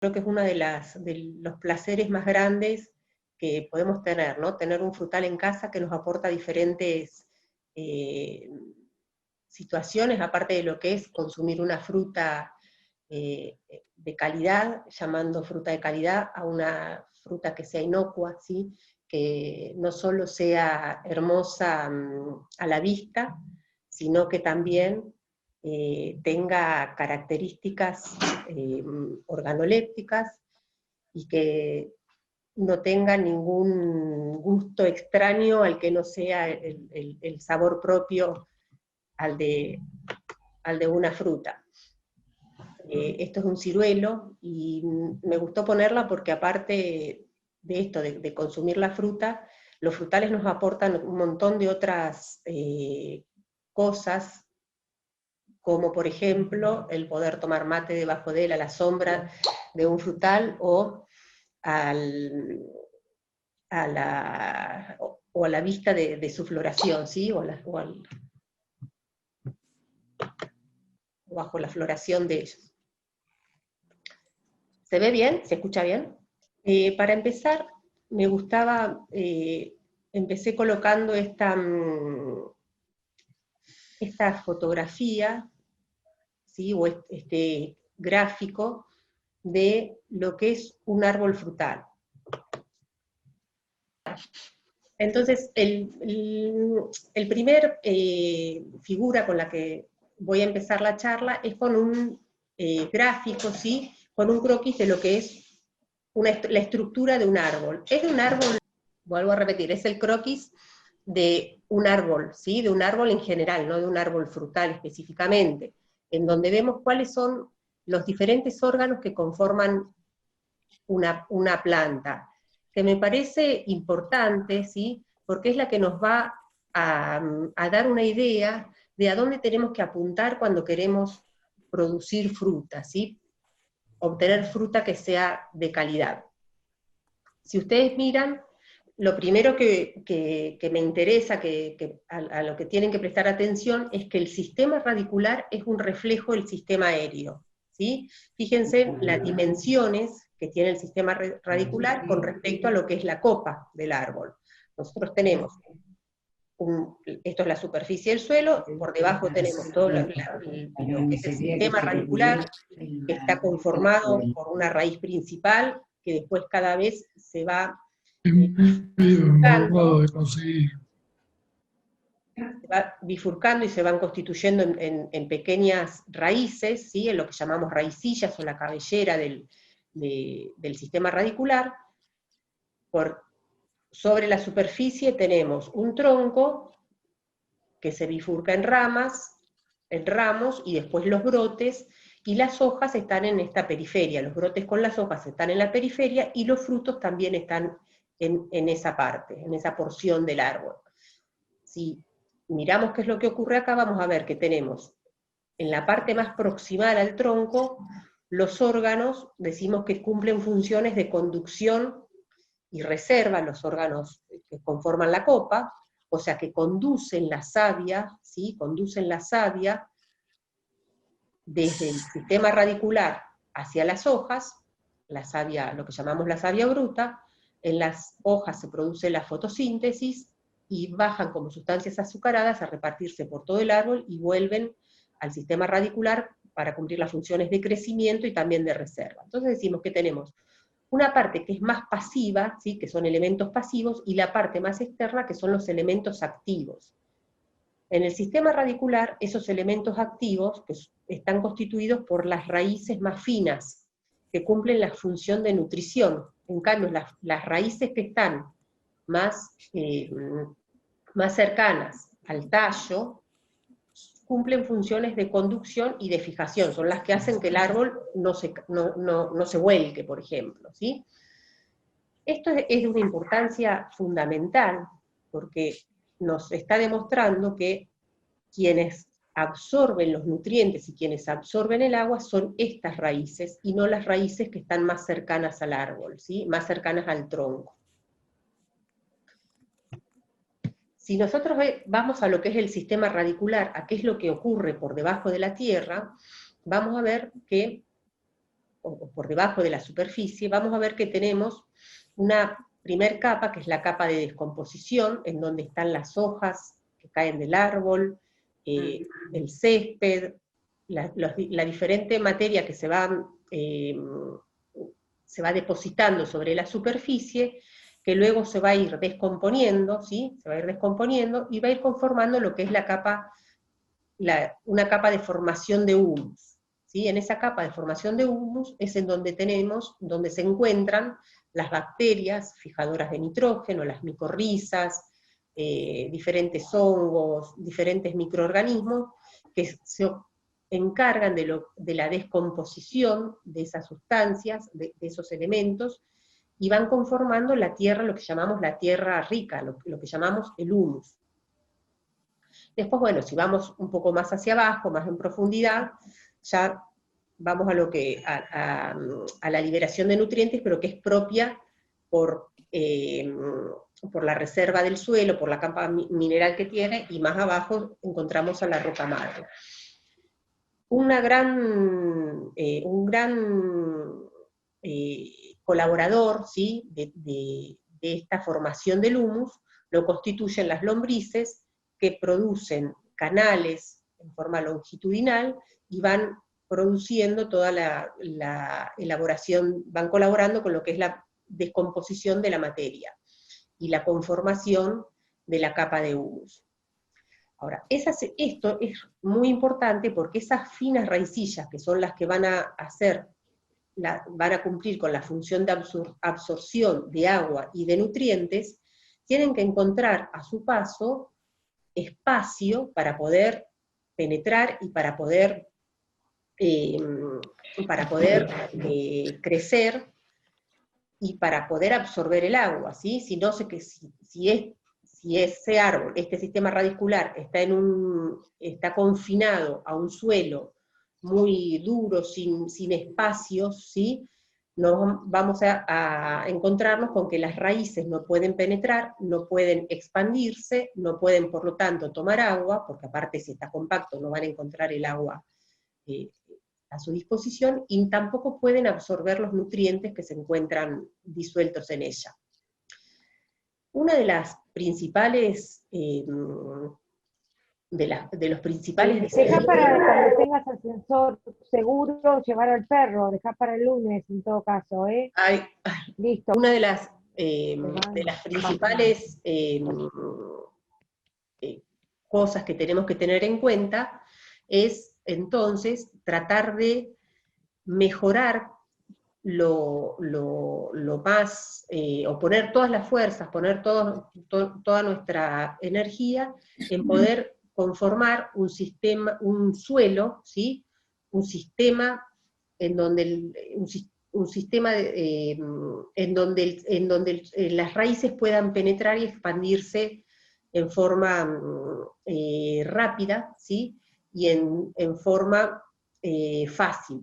creo que es uno de los placeres más grandes que podemos tener, ¿no? Tener un frutal en casa que nos aporta diferentes situaciones, aparte de lo que es consumir una fruta de calidad, llamando fruta de calidad a una fruta que sea inocua, ¿sí? Que no solo sea hermosa a la vista, sino que también tenga características organolépticas y que no tenga ningún gusto extraño al que no sea el sabor propio al de una fruta. Esto es un ciruelo y me gustó ponerla porque aparte de esto, de consumir la fruta, los frutales nos aportan un montón de otras cosas, como por ejemplo el poder tomar mate debajo de él a la sombra de un frutal o a la vista de su floración, ¿sí? Bajo la floración de ellos. ¿Se ve bien? ¿Se escucha bien? Para empezar, me gustaba, empecé colocando esta fotografía, ¿sí? O este gráfico de lo que es un árbol frutal. Entonces, el primer figura con la que voy a empezar la charla es con un gráfico, ¿sí? Con un croquis de lo que es la estructura de un árbol. Es de un árbol, vuelvo a repetir, es el croquis de un árbol, ¿sí? De un árbol en general, no de un árbol frutal específicamente, en donde vemos cuáles son los diferentes órganos que conforman una planta, que me parece importante, ¿sí? Porque es la que nos va a dar una idea de a dónde tenemos que apuntar cuando queremos producir fruta, ¿sí? Obtener fruta que sea de calidad. Si ustedes miran, lo primero que me interesa, a lo que tienen que prestar atención, es que el sistema radicular es un reflejo del sistema aéreo, ¿sí? Fíjense las dimensiones que tiene el sistema radicular con respecto a lo que es la copa del árbol. Nosotros tenemos, esto es la superficie del suelo, por debajo tenemos todo lo que es el sistema radicular, que está conformado por una raíz principal, que después cada vez se va bifurcando y se van constituyendo en pequeñas raíces, ¿sí? En lo que llamamos raicillas o la cabellera del sistema radicular. Sobre la superficie tenemos un tronco que se bifurca en ramas, en ramos, y después los brotes, y las hojas están en esta periferia. Los brotes con las hojas están en la periferia, y los frutos también están en esa parte, en esa porción del árbol. Si miramos qué es lo que ocurre acá, vamos a ver que tenemos en la parte más proximal al tronco, los órganos, decimos que cumplen funciones de conducción y reserva, los órganos que conforman la copa, o sea que conducen la savia, ¿sí? Conducen la savia desde el sistema radicular hacia las hojas, la savia, lo que llamamos la savia bruta. En las hojas se produce la fotosíntesis y bajan como sustancias azucaradas a repartirse por todo el árbol y vuelven al sistema radicular para cumplir las funciones de crecimiento y también de reserva. Entonces decimos que tenemos una parte que es más pasiva, ¿sí? Que son elementos pasivos, y la parte más externa, que son los elementos activos. En el sistema radicular, esos elementos activos que están constituidos por las raíces más finas, que cumplen la función de nutrición. En cambio, las raíces que están más cercanas al tallo, cumplen funciones de conducción y de fijación, son las que hacen que el árbol no se vuelque, por ejemplo, ¿sí? Esto es de una importancia fundamental, porque nos está demostrando que quienes absorben los nutrientes y quienes absorben el agua son estas raíces, y no las raíces que están más cercanas al árbol, ¿sí? Más cercanas al tronco. Si nosotros vamos a lo que es el sistema radicular, a qué es lo que ocurre por debajo de la tierra, vamos a ver que o por debajo de la superficie, vamos a ver que tenemos una primer capa, que es la capa de descomposición, en donde están las hojas que caen del árbol, el césped, la diferente materia que se va depositando sobre la superficie, que luego se va a ir descomponiendo, ¿sí? Se va a ir descomponiendo y va a ir conformando lo que es la capa, una capa de formación de humus, ¿sí? En esa capa de formación de humus es en donde donde se encuentran las bacterias fijadoras de nitrógeno, las micorrizas, diferentes hongos, diferentes microorganismos que se encargan de la descomposición de esas sustancias, de esos elementos, y van conformando la tierra, lo que llamamos la tierra rica, lo que llamamos el humus. Después, bueno, si vamos un poco más hacia abajo, más en profundidad, ya vamos a la liberación de nutrientes, pero que es propia por la reserva del suelo, por la capa mineral que tiene, y más abajo encontramos a la roca madre. Un gran colaborador, ¿sí?, de esta formación del humus lo constituyen las lombrices, que producen canales en forma longitudinal y van produciendo toda la elaboración, van colaborando con lo que es la descomposición de la materia y la conformación de la capa de humus. Ahora, esto es muy importante porque esas finas raicillas, que son las que van a cumplir con la función de absorción de agua y de nutrientes, tienen que encontrar a su paso espacio para poder penetrar y para poder crecer y para poder absorber el agua, ¿sí? Si ese árbol, este sistema radicular, está confinado a un suelo muy duro, sin espacios, ¿sí?, vamos a encontrarnos con que las raíces no pueden penetrar, no pueden expandirse, no pueden, por lo tanto, tomar agua, porque aparte si está compacto no van a encontrar el agua a su disposición, y tampoco pueden absorber los nutrientes que se encuentran disueltos en ella. Una de las principales, de los principales... Deja para cuando tengas ascensor seguro llevar al perro, deja para el lunes en todo caso, ¿eh? Listo. Una de las principales cosas que tenemos que tener en cuenta es entonces tratar de mejorar lo más, o poner todas las fuerzas, poner toda nuestra energía en poder conformar un suelo, ¿sí?, un sistema en donde en donde las raíces puedan penetrar y expandirse en forma rápida, ¿sí?, y en forma fácil.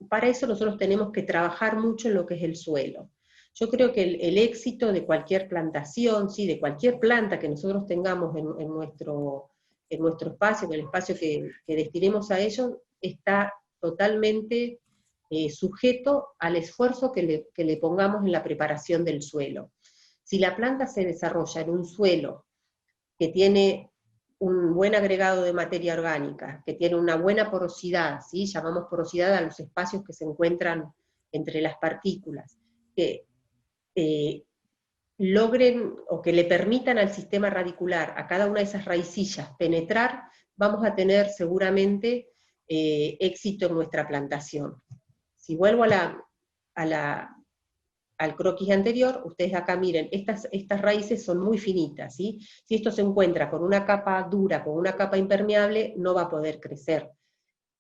Para eso nosotros tenemos que trabajar mucho en lo que es el suelo. Yo creo que el éxito de cualquier plantación, ¿sí?, de cualquier planta que nosotros tengamos en nuestro espacio, en el espacio que destinemos a ello, está totalmente sujeto al esfuerzo que le pongamos en la preparación del suelo. Si la planta se desarrolla en un suelo que tiene un buen agregado de materia orgánica, que tiene una buena porosidad, ¿sí?, llamamos porosidad a los espacios que se encuentran entre las partículas, que logren o que le permitan al sistema radicular, a cada una de esas raicillas, penetrar, vamos a tener seguramente éxito en nuestra plantación. Si vuelvo al croquis anterior, ustedes acá miren, estas raíces son muy finitas, ¿sí? Si esto se encuentra con una capa dura, con una capa impermeable, no va a poder crecer.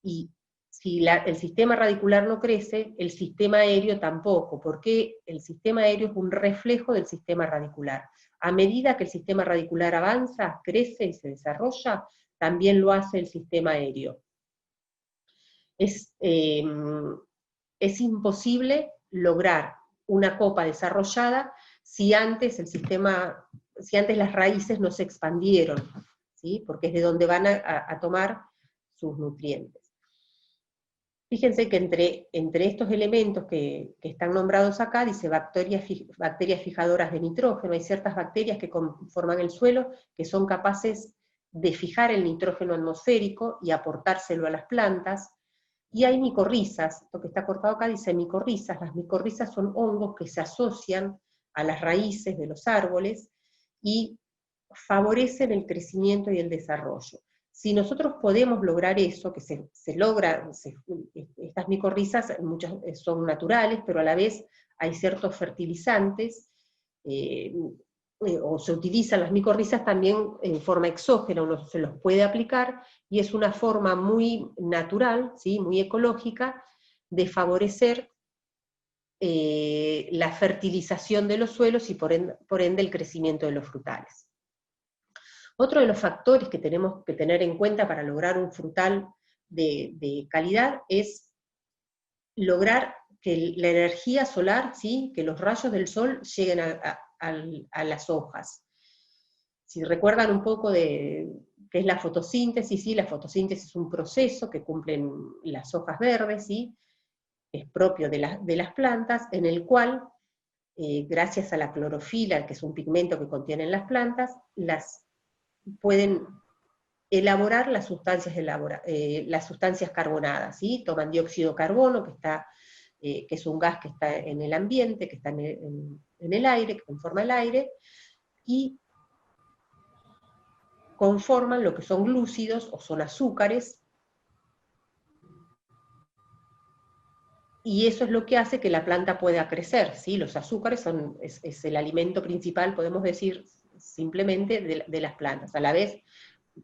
Y si el sistema radicular no crece, el sistema aéreo tampoco, porque el sistema aéreo es un reflejo del sistema radicular. A medida que el sistema radicular avanza, crece y se desarrolla, también lo hace el sistema aéreo. Es imposible lograr una copa desarrollada si antes las raíces no se expandieron, ¿sí?, porque es de donde van a tomar sus nutrientes. Fíjense que entre estos elementos que están nombrados acá, dice bacterias fijadoras de nitrógeno, hay ciertas bacterias que conforman el suelo que son capaces de fijar el nitrógeno atmosférico y aportárselo a las plantas, y hay micorrizas, lo que está cortado acá dice micorrizas, las micorrizas son hongos que se asocian a las raíces de los árboles y favorecen el crecimiento y el desarrollo. Si nosotros podemos lograr eso, que se logra, estas micorrizas muchas son naturales, pero a la vez hay ciertos fertilizantes, o se utilizan las micorrizas también en forma exógena, uno se los puede aplicar, y es una forma muy natural, ¿sí?, muy ecológica, de favorecer la fertilización de los suelos y por ende el crecimiento de los frutales. Otro de los factores que tenemos que tener en cuenta para lograr un frutal de calidad es lograr que la energía solar, ¿sí?, que los rayos del sol lleguen a las hojas. Si recuerdan un poco de qué es la fotosíntesis, ¿sí?, la fotosíntesis es un proceso que cumplen las hojas verdes, ¿sí?, es propio de las plantas, en el cual, gracias a la clorofila, que es un pigmento que contienen las plantas, pueden elaborar las sustancias carbonadas, ¿sí? Toman dióxido de carbono, que es un gas que está en el ambiente, que está en el aire, que conforma el aire, y conforman lo que son glúcidos, o son azúcares, y eso es lo que hace que la planta pueda crecer, ¿sí? Los azúcares es el alimento principal, podemos decir simplemente, de las plantas. A la vez,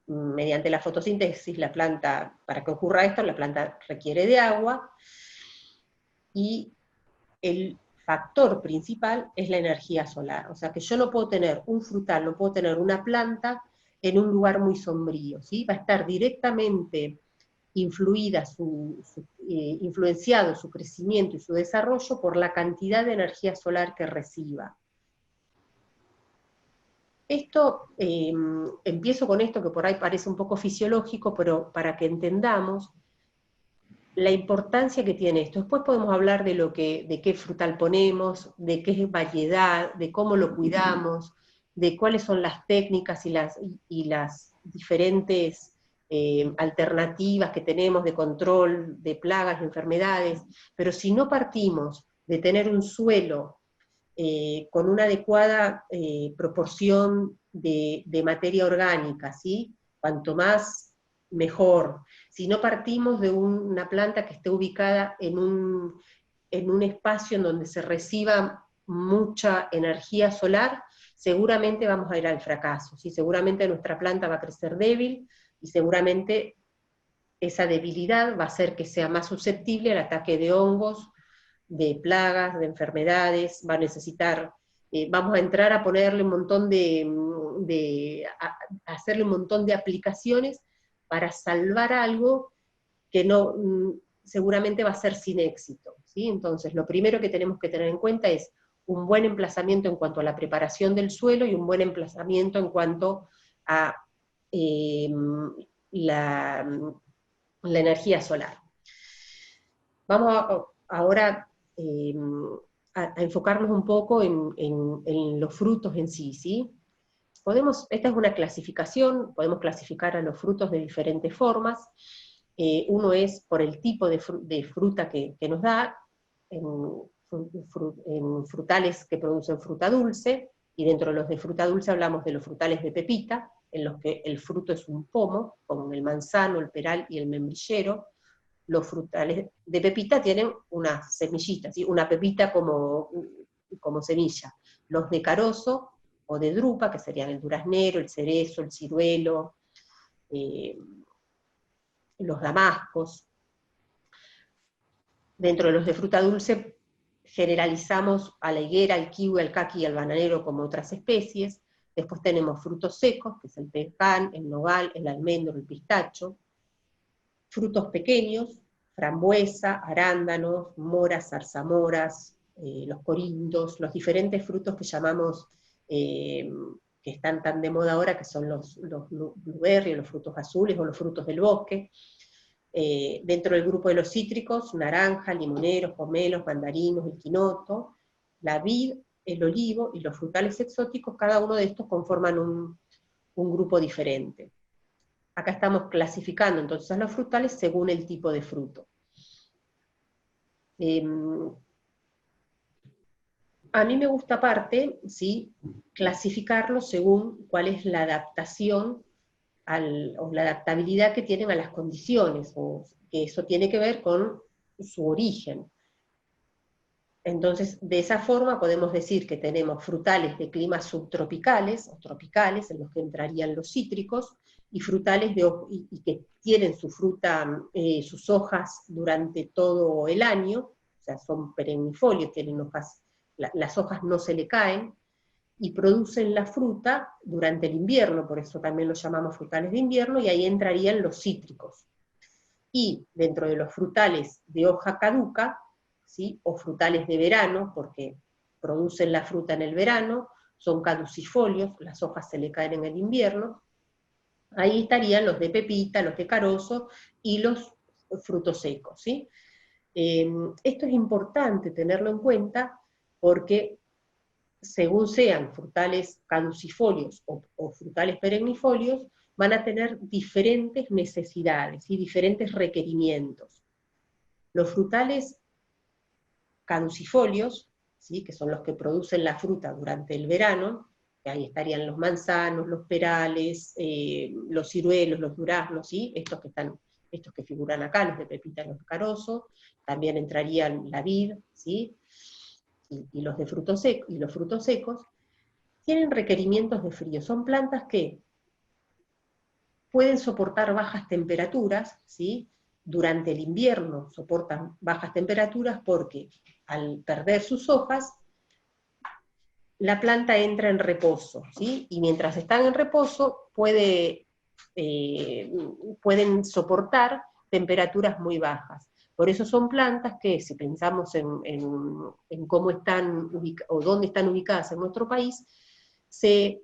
mediante la fotosíntesis, la planta, para que ocurra esto, la planta requiere de agua, y el factor principal es la energía solar. O sea que yo no puedo tener un frutal, no puedo tener una planta en un lugar muy sombrío, ¿sí? Va a estar directamente influenciado su crecimiento y su desarrollo por la cantidad de energía solar que reciba. Esto, empiezo con esto que por ahí parece un poco fisiológico, pero para que entendamos la importancia que tiene esto. Después podemos hablar de qué frutal ponemos, de qué variedad, de cómo lo cuidamos, de cuáles son las técnicas y las diferentes alternativas que tenemos de control de plagas y enfermedades, pero si no partimos de tener un suelo con una adecuada proporción de materia orgánica, ¿sí? Cuanto más, mejor. Si no partimos de una planta que esté ubicada en un espacio en donde se reciba mucha energía solar, seguramente vamos a ir al fracaso, ¿sí? Seguramente nuestra planta va a crecer débil, y seguramente esa debilidad va a hacer que sea más susceptible al ataque de hongos, de plagas, de enfermedades, va a necesitar, vamos a entrar a ponerle un montón a hacerle un montón de aplicaciones para salvar algo que no, seguramente va a ser sin éxito, ¿sí? Entonces, lo primero que tenemos que tener en cuenta es un buen emplazamiento en cuanto a la preparación del suelo, y un buen emplazamiento en cuanto a la energía solar. Vamos ahora a enfocarnos un poco en los frutos en sí, ¿sí? Esta es una clasificación, podemos clasificar a los frutos de diferentes formas. Uno es por el tipo de fruta que nos da, en frutales que producen fruta dulce, y dentro de los de fruta dulce hablamos de los frutales de pepita, en los que el fruto es un pomo, como el manzano, el peral y el membrillero. Los frutales de pepita tienen unas semillitas, ¿sí? Una pepita como semilla. Los de carozo o de drupa, que serían el duraznero, el cerezo, el ciruelo, los damascos. Dentro de los de fruta dulce generalizamos a la higuera, al kiwi, al caqui y al bananero como otras especies. Después tenemos frutos secos, que es el pecan, el nogal, el almendro, el pistacho. Frutos pequeños, frambuesa, arándanos, moras, zarzamoras, los corindos, los diferentes frutos que llamamos, que están tan de moda ahora, que son los blueberry, los frutos azules o los frutos del bosque. Dentro del grupo de los cítricos, naranja, limoneros, pomelos, mandarinos, el quinoto, la vid, el olivo y los frutales exóticos, cada uno de estos conforman un grupo diferente. Acá estamos clasificando entonces a los frutales según el tipo de fruto. A mí me gusta aparte, ¿sí?, clasificarlos según cuál es la adaptación o la adaptabilidad que tienen a las condiciones, o que eso tiene que ver con su origen. Entonces, de esa forma podemos decir que tenemos frutales de climas subtropicales o tropicales, en los que entrarían los cítricos, y frutales y que tienen su fruta, sus hojas durante todo el año, o sea, son perennifolios, tienen hojas, las hojas no se le caen, y producen la fruta durante el invierno, por eso también los llamamos frutales de invierno, y ahí entrarían los cítricos. Y dentro de los frutales de hoja caduca, ¿sí?, o frutales de verano, porque producen la fruta en el verano, son caducifolios, las hojas se le caen en el invierno, ahí estarían los de pepita, los de carozo y los frutos secos, ¿sí? Esto es importante tenerlo en cuenta porque según sean frutales caducifolios o frutales perennifolios, van a tener diferentes necesidades y diferentes requerimientos. Los frutales caducifolios, ¿sí?, que son los que producen la fruta durante el verano, que ahí estarían los manzanos, los perales, los ciruelos, los duraznos, ¿sí?, estos que figuran acá, los de pepita y los de carozo, también entrarían la vid, ¿sí?, y los frutos secos, tienen requerimientos de frío. Son plantas que pueden soportar bajas temperaturas, ¿sí? Durante el invierno soportan bajas temperaturas porque al perder sus hojas, la planta entra en reposo, ¿sí? Y mientras están en reposo pueden soportar temperaturas muy bajas. Por eso son plantas que, si pensamos en cómo están o dónde están ubicadas en nuestro país, se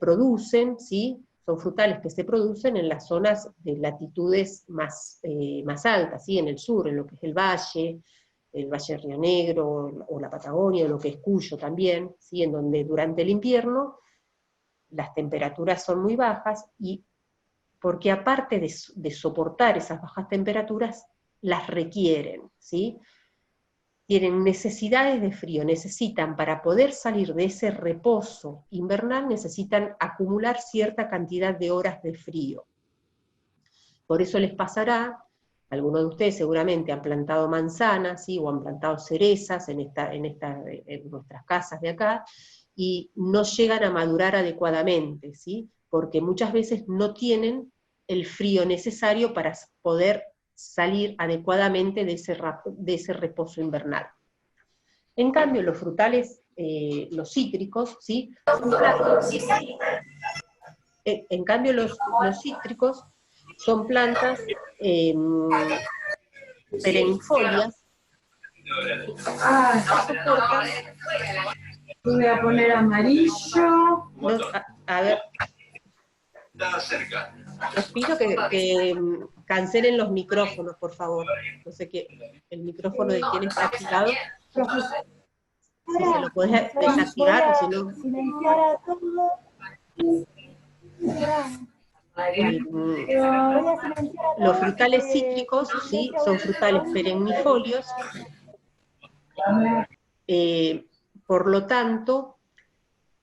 producen, ¿sí?, son frutales que se producen en las zonas de latitudes más altas, ¿sí?, en el sur, en lo que es el Valle Río Negro, o la Patagonia, o lo que es Cuyo también, ¿sí?, en donde durante el invierno las temperaturas son muy bajas, y porque aparte de soportar esas bajas temperaturas, las requieren, ¿sí? Tienen necesidades de frío, necesitan, para poder salir de ese reposo invernal, necesitan acumular cierta cantidad de horas de frío. Por eso les pasará, algunos de ustedes seguramente han plantado manzanas, ¿sí?, o han plantado cerezas en nuestras casas de acá, y no llegan a madurar adecuadamente, ¿sí?, porque muchas veces no tienen el frío necesario para poder salir adecuadamente de ese reposo invernal. En cambio, los frutales, los cítricos, ¿sí?, en cambio los cítricos son plantas perennifolias. Voy a poner amarillo. A ver. Les pido que cancelen los micrófonos, por favor. No sé qué, el micrófono de quién está activado. Si se lo puede desactivar, o si no. Silenciar a todos. Los frutales cítricos, ¿sí?, son frutales perennifolios, por lo tanto,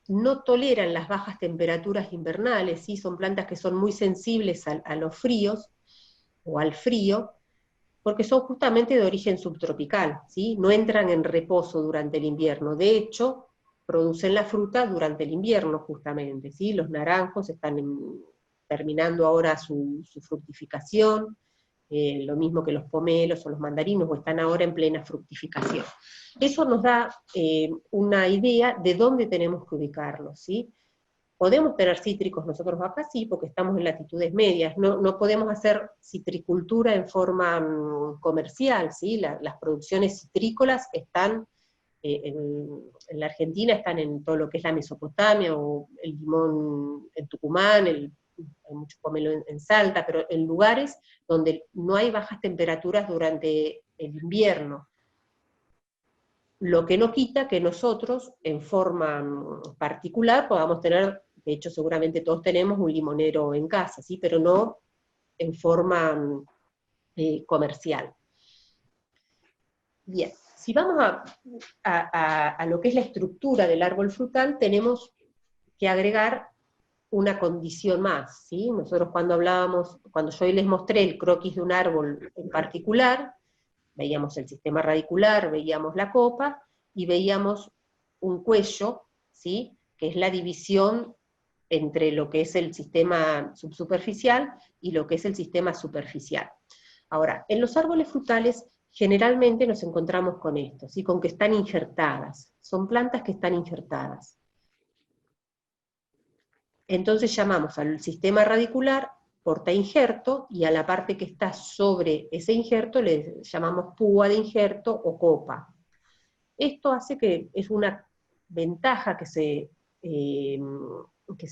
no toleran las bajas temperaturas invernales, ¿sí?, son plantas que son muy sensibles a los fríos, o al frío, porque son justamente de origen subtropical, ¿sí?, no entran en reposo durante el invierno, de hecho, producen la fruta durante el invierno justamente, ¿sí?, los naranjos están terminando ahora su fructificación, lo mismo que los pomelos o los mandarinos, o están ahora en plena fructificación. Eso nos da una idea de dónde tenemos que ubicarlos, ¿sí? ¿Podemos tener cítricos nosotros acá? Sí, porque estamos en latitudes medias, no podemos hacer citricultura en forma comercial, ¿sí? Las producciones citrícolas están en la Argentina, están en todo lo que es la Mesopotamia, o el limón en Tucumán, hay mucho pomelo en Salta, pero en lugares donde no hay bajas temperaturas durante el invierno. Lo que no quita que nosotros, en forma particular, podamos tener, de hecho seguramente todos tenemos un limonero en casa, ¿sí? Pero no en forma comercial. Bien, si vamos a lo que es la estructura del árbol frutal, tenemos que agregar una condición más, ¿sí? Nosotros cuando yo hoy les mostré el croquis de un árbol en particular, veíamos el sistema radicular, veíamos la copa, y veíamos un cuello, ¿sí? Que es la división entre lo que es el sistema subsuperficial y lo que es el sistema superficial. Ahora, en los árboles frutales generalmente nos encontramos con esto, ¿sí? Con que están injertadas, son plantas que están injertadas. Entonces llamamos al sistema radicular portainjerto, y a la parte que está sobre ese injerto le llamamos púa de injerto o copa. Esto hace que es una ventaja que se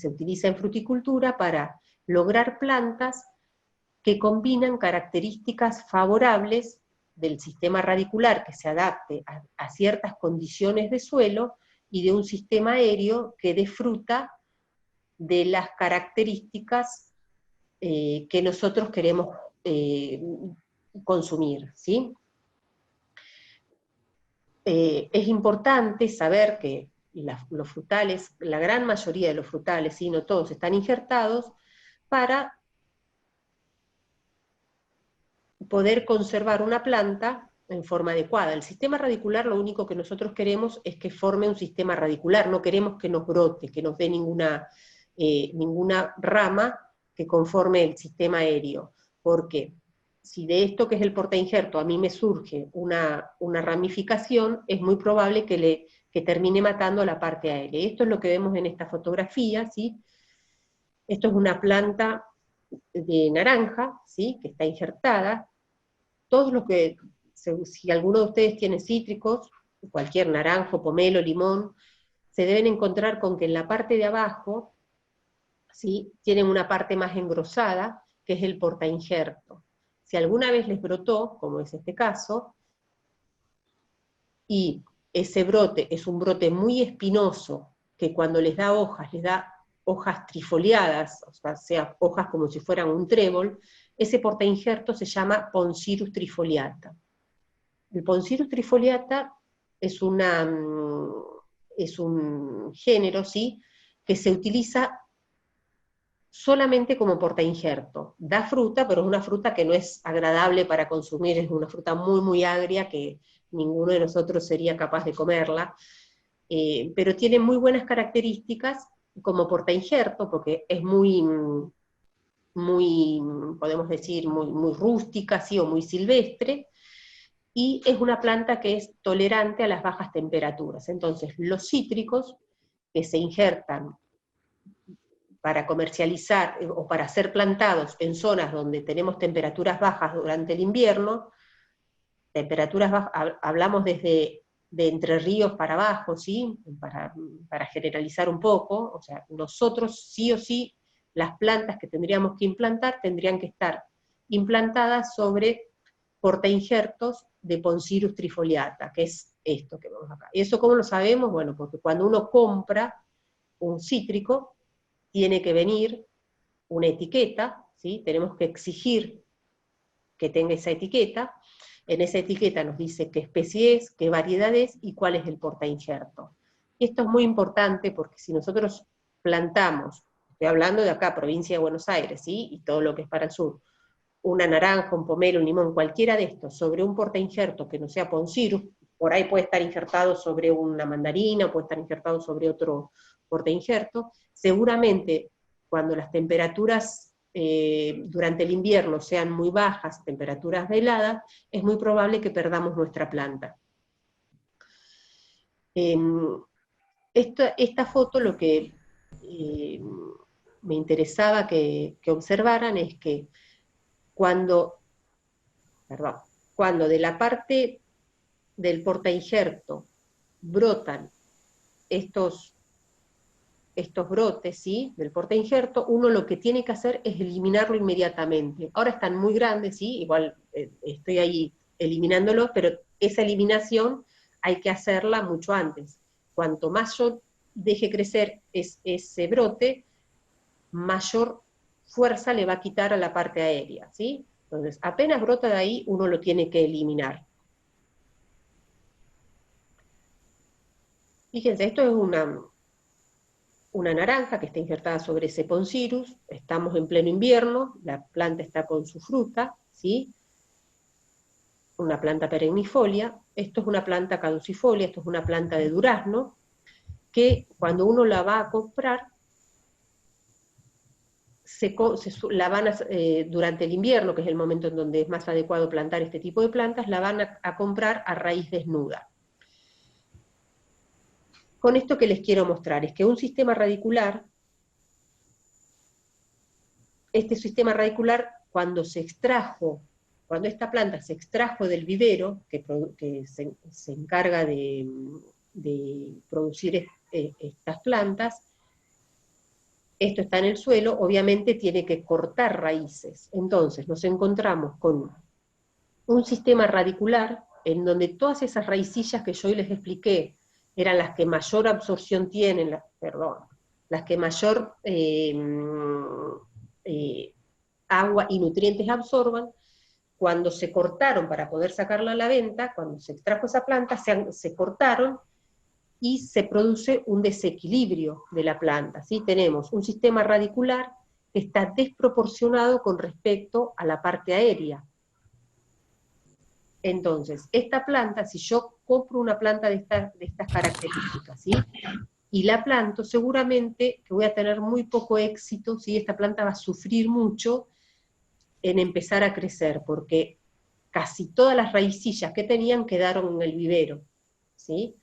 utiliza en fruticultura para lograr plantas que combinan características favorables del sistema radicular que se adapte a ciertas condiciones de suelo, y de un sistema aéreo que dé fruta de las características que nosotros queremos consumir, ¿sí? Es importante saber que los frutales, la gran mayoría de los frutales, ¿sí? No todos, están injertados para poder conservar una planta en forma adecuada. El sistema radicular, lo único que nosotros queremos es que forme un sistema radicular, no queremos que nos brote, que nos dé ninguna rama que conforme el sistema aéreo. Porque si de esto que es el portainjerto a mí me surge una ramificación, es muy probable que termine matando la parte aérea. Esto es lo que vemos en esta fotografía, ¿sí? Esto es una planta de naranja, ¿sí? Que está injertada. Todos los que, si alguno de ustedes tiene cítricos, cualquier naranjo, pomelo, limón, se deben encontrar con que en la parte de abajo, ¿sí? Tienen una parte más engrosada, que es el portainjerto. Si alguna vez les brotó, como es este caso, y ese brote es un brote muy espinoso, que cuando les da hojas trifoliadas, o sea, hojas como si fueran un trébol, ese portainjerto se llama Poncirus trifoliata. El Poncirus trifoliata es un género, ¿sí? Que se utiliza solamente como portainjerto. Da fruta, pero es una fruta que no es agradable para consumir, es una fruta muy, muy agria que ninguno de nosotros sería capaz de comerla, pero tiene muy buenas características como portainjerto, porque es muy, podemos decir, muy rústica, ¿sí? O muy silvestre, y es una planta que es tolerante a las bajas temperaturas. Entonces, los cítricos que se injertan para comercializar o para ser plantados en zonas donde tenemos temperaturas bajas durante el invierno, temperaturas bajas, hablamos desde de Entre Ríos para abajo, ¿sí? Para generalizar un poco, o sea, nosotros sí o sí, las plantas que tendríamos que implantar tendrían que estar implantadas sobre portainjertos de Poncirus trifoliata, que es esto que vemos acá. ¿Y eso cómo lo sabemos? Bueno, porque cuando uno compra un cítrico, tiene que venir una etiqueta, ¿sí? Tenemos que exigir que tenga esa etiqueta. En esa etiqueta nos dice qué especie es, qué variedad es y cuál es el portainjerto. Esto es muy importante porque si nosotros plantamos, estoy hablando de acá, provincia de Buenos Aires, ¿sí? Y todo lo que es para el sur, una naranja, un pomelo, un limón, cualquiera de estos, sobre un portainjerto que no sea Poncirus, por ahí puede estar injertado sobre una mandarina, puede estar injertado sobre otro portainjerto, seguramente cuando las temperaturas durante el invierno sean muy bajas, temperaturas de helada, es muy probable que perdamos nuestra planta. Esta foto lo que me interesaba que observaran es que cuando de la parte del portainjerto brotan estos estos brotes, ¿sí?, del portainjerto, uno lo que tiene que hacer es eliminarlo inmediatamente. Ahora están muy grandes, ¿sí?, igual estoy ahí eliminándolo, pero esa eliminación hay que hacerla mucho antes. Cuanto más yo deje crecer ese brote, mayor fuerza le va a quitar a la parte aérea, ¿sí? Entonces, apenas brota de ahí, uno lo tiene que eliminar. Fíjense, esto es una naranja que está injertada sobre ese Poncirus, estamos en pleno invierno, la planta está con su fruta, ¿sí? Una planta perennifolia, esto es una planta caducifolia, esto es una planta de durazno, que cuando uno la va a comprar, la van durante el invierno, que es el momento en donde es más adecuado plantar este tipo de plantas, la van a comprar a raíz desnuda. Con esto que les quiero mostrar es que un sistema radicular, este sistema radicular, cuando esta planta se extrajo del vivero, que se encarga de producir estas plantas, esto está en el suelo, obviamente tiene que cortar raíces. Entonces nos encontramos con un sistema radicular en donde todas esas raicillas que yo hoy les expliqué eran las que mayor absorción tienen, las que mayor agua y nutrientes absorban. Cuando se cortaron para poder sacarla a la venta, cuando se extrajo esa planta, se cortaron y se produce un desequilibrio de la planta, ¿sí? Tenemos un sistema radicular que está desproporcionado con respecto a la parte aérea. Entonces, esta planta, si yo compro una planta de estas características, ¿sí?, y la planto, seguramente que voy a tener muy poco éxito, ¿sí? Esta planta va a sufrir mucho en empezar a crecer, porque casi todas las raicillas que tenían quedaron en el vivero, ¿sí?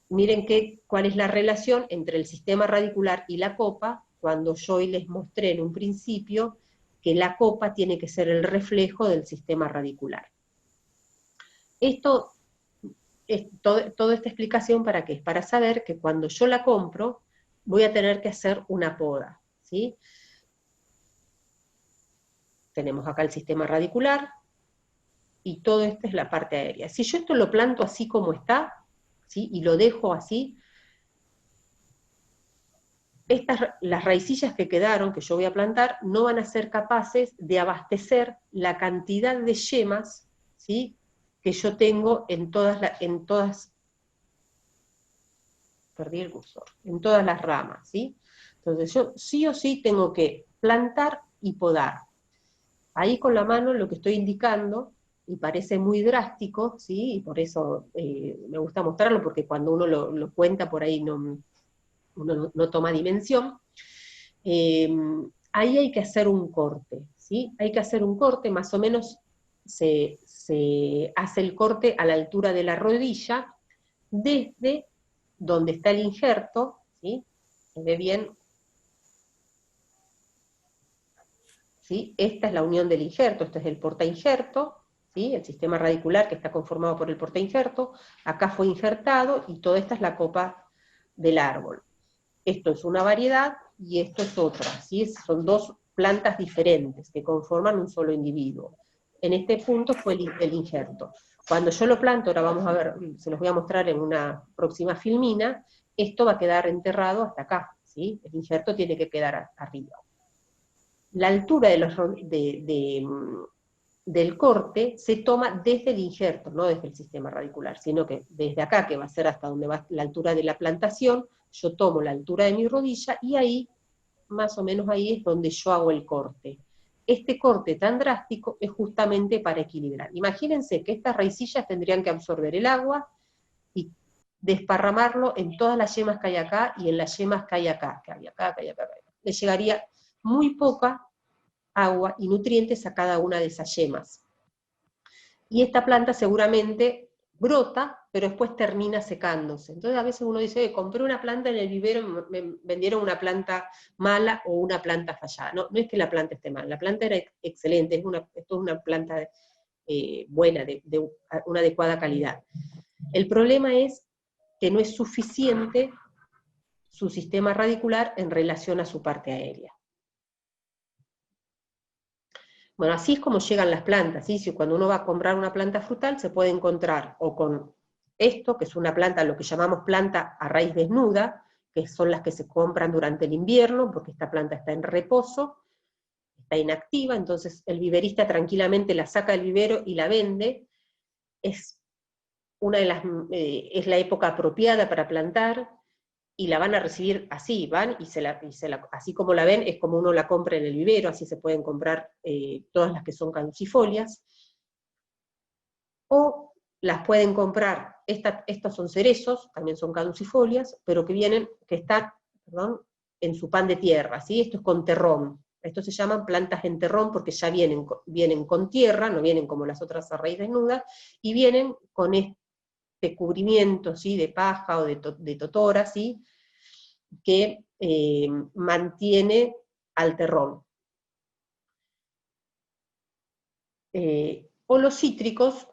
Miren cuál es la relación entre el sistema radicular y la copa, cuando yo hoy les mostré en un principio que la copa tiene que ser el reflejo del sistema radicular. Esto es toda esta explicación ¿para qué? Para saber que cuando yo la compro, voy a tener que hacer una poda, ¿sí? Tenemos acá el sistema radicular, y todo esto es la parte aérea. Si yo esto lo planto así como está, ¿sí?, y lo dejo así, las raicillas que quedaron, que yo voy a plantar, no van a ser capaces de abastecer la cantidad de yemas, ¿sí?, que yo tengo en perdí el cursor, en todas las ramas, ¿sí? Entonces yo sí o sí tengo que plantar y podar. Ahí con la mano lo que estoy indicando, y parece muy drástico, ¿sí?, y por eso me gusta mostrarlo, porque cuando uno lo cuenta por ahí uno no toma dimensión, ahí hay que hacer un corte, ¿sí? Hay que hacer un corte, más o menos se hace el corte a la altura de la rodilla, desde donde está el injerto, ¿sí? Se ve bien, ¿sí? Esta es la unión del injerto, este es el portainjerto, ¿sí?, el sistema radicular que está conformado por el portainjerto, acá fue injertado, y toda esta es la copa del árbol. Esto es una variedad, y esto es otra, ¿sí? Son dos plantas diferentes que conforman un solo individuo. En este punto fue el injerto. Cuando yo lo planto, ahora vamos a ver, se los voy a mostrar en una próxima filmina, esto va a quedar enterrado hasta acá, ¿sí? El injerto tiene que quedar arriba. La altura del corte se toma desde el injerto, no desde el sistema radicular, sino que desde acá, que va a ser hasta donde va la altura de la plantación, yo tomo la altura de mi rodilla, y ahí, más o menos ahí, es donde yo hago el corte. Este corte tan drástico es justamente para equilibrar. Imagínense que estas raicillas tendrían que absorber el agua y desparramarlo en todas las yemas que hay acá, y en las yemas que hay acá, que hay acá, que hay acá, que hay acá. Le llegaría muy poca agua y nutrientes a cada una de esas yemas. Y esta planta seguramente brota, pero después termina secándose. Entonces a veces uno dice, compré una planta en el vivero y me vendieron una planta mala o una planta fallada. No, no es que la planta esté mal, la planta era excelente, esto es una planta buena, de una adecuada calidad. El problema es que no es suficiente su sistema radicular en relación a su parte aérea. Bueno, así es como llegan las plantas, ¿sí? Si cuando uno va a comprar una planta frutal se puede encontrar o con esto, que es una planta, lo que llamamos planta a raíz desnuda, que son las que se compran durante el invierno, porque esta planta está en reposo, está inactiva, entonces el viverista tranquilamente la saca del vivero y la vende. Es la época apropiada para plantar, y la van a recibir así, van así como la ven, es como uno la compra en el vivero, así se pueden comprar todas las que son caducifolias, o las pueden comprar, estos son cerezos, también son caducifolias, pero que están, en su pan de tierra, ¿sí? Esto es con terrón, estos se llaman plantas en terrón porque ya vienen con tierra, no vienen como las otras a raíz desnuda, y vienen con este cubrimiento, ¿sí? De paja o de totora, ¿sí? Que mantiene al terrón. O los cítricos,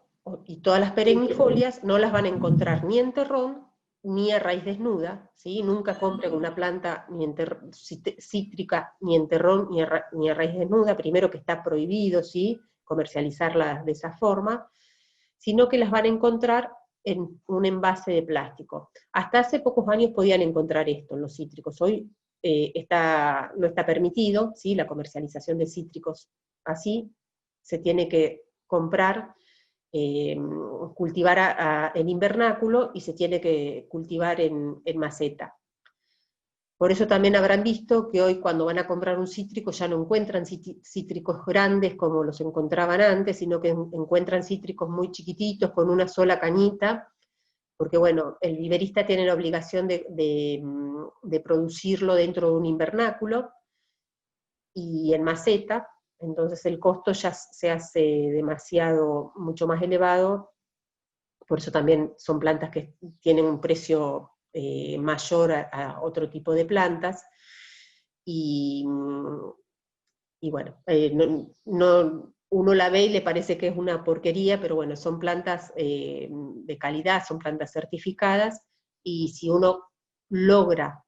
y todas las perennifolias, no las van a encontrar ni en terrón, ni a raíz desnuda, ¿sí? Nunca compren una planta cítrica, ni en terrón, ni a raíz desnuda, primero que está prohibido, ¿sí? Comercializarlas de esa forma, sino que las van a encontrar en un envase de plástico. Hasta hace pocos años podían encontrar esto en los cítricos, hoy no está permitido, ¿sí? La comercialización de cítricos así, se tiene que comprar, cultivar en invernáculo, y se tiene que cultivar en maceta. Por eso también habrán visto que hoy cuando van a comprar un cítrico ya no encuentran cítricos grandes como los encontraban antes, sino que encuentran cítricos muy chiquititos con una sola cañita, porque bueno, el viverista tiene la obligación de producirlo dentro de un invernáculo y en maceta, entonces el costo ya se hace mucho más elevado, por eso también son plantas que tienen un precio mayor a otro tipo de plantas, y bueno, uno la ve y le parece que es una porquería, pero bueno, son plantas de calidad, son plantas certificadas, y si uno logra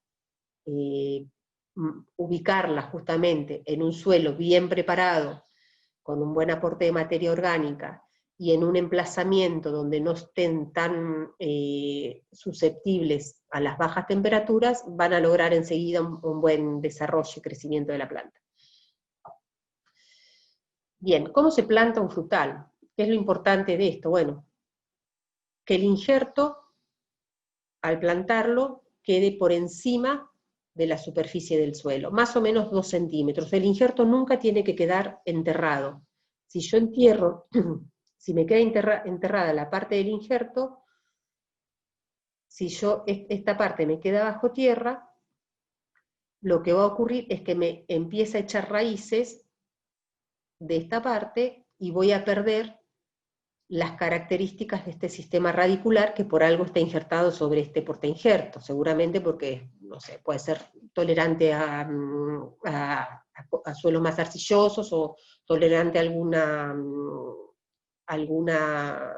ubicarlas justamente en un suelo bien preparado, con un buen aporte de materia orgánica, y en un emplazamiento donde no estén tan susceptibles a las bajas temperaturas, van a lograr enseguida un buen desarrollo y crecimiento de la planta. Bien, ¿cómo se planta un frutal? ¿Qué es lo importante de esto? Bueno, que el injerto, al plantarlo, quede por encima de la superficie del suelo, más o menos 2 centímetros. El injerto nunca tiene que quedar enterrado. Si yo entierro, si me queda enterrada la parte del injerto, si esta parte me queda bajo tierra, lo que va a ocurrir es que me empieza a echar raíces de esta parte y voy a perder las características de este sistema radicular que por algo está injertado sobre este portainjerto, seguramente porque, no sé, puede ser tolerante a suelos más arcillosos, o tolerante a alguna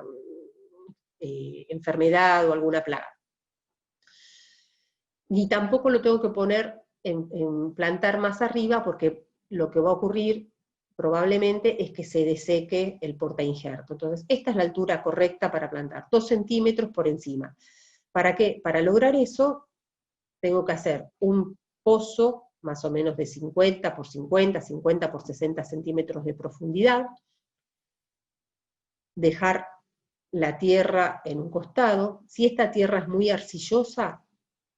enfermedad o alguna plaga. Ni tampoco lo tengo que poner en plantar más arriba, porque lo que va a ocurrir probablemente es que se deseque el portainjerto. Entonces, esta es la altura correcta para plantar, 2 centímetros por encima. ¿Para qué? Para lograr eso, tengo que hacer un pozo más o menos de 50 por 50, 50 por 60 centímetros de profundidad, dejar la tierra en un costado. Si esta tierra es muy arcillosa,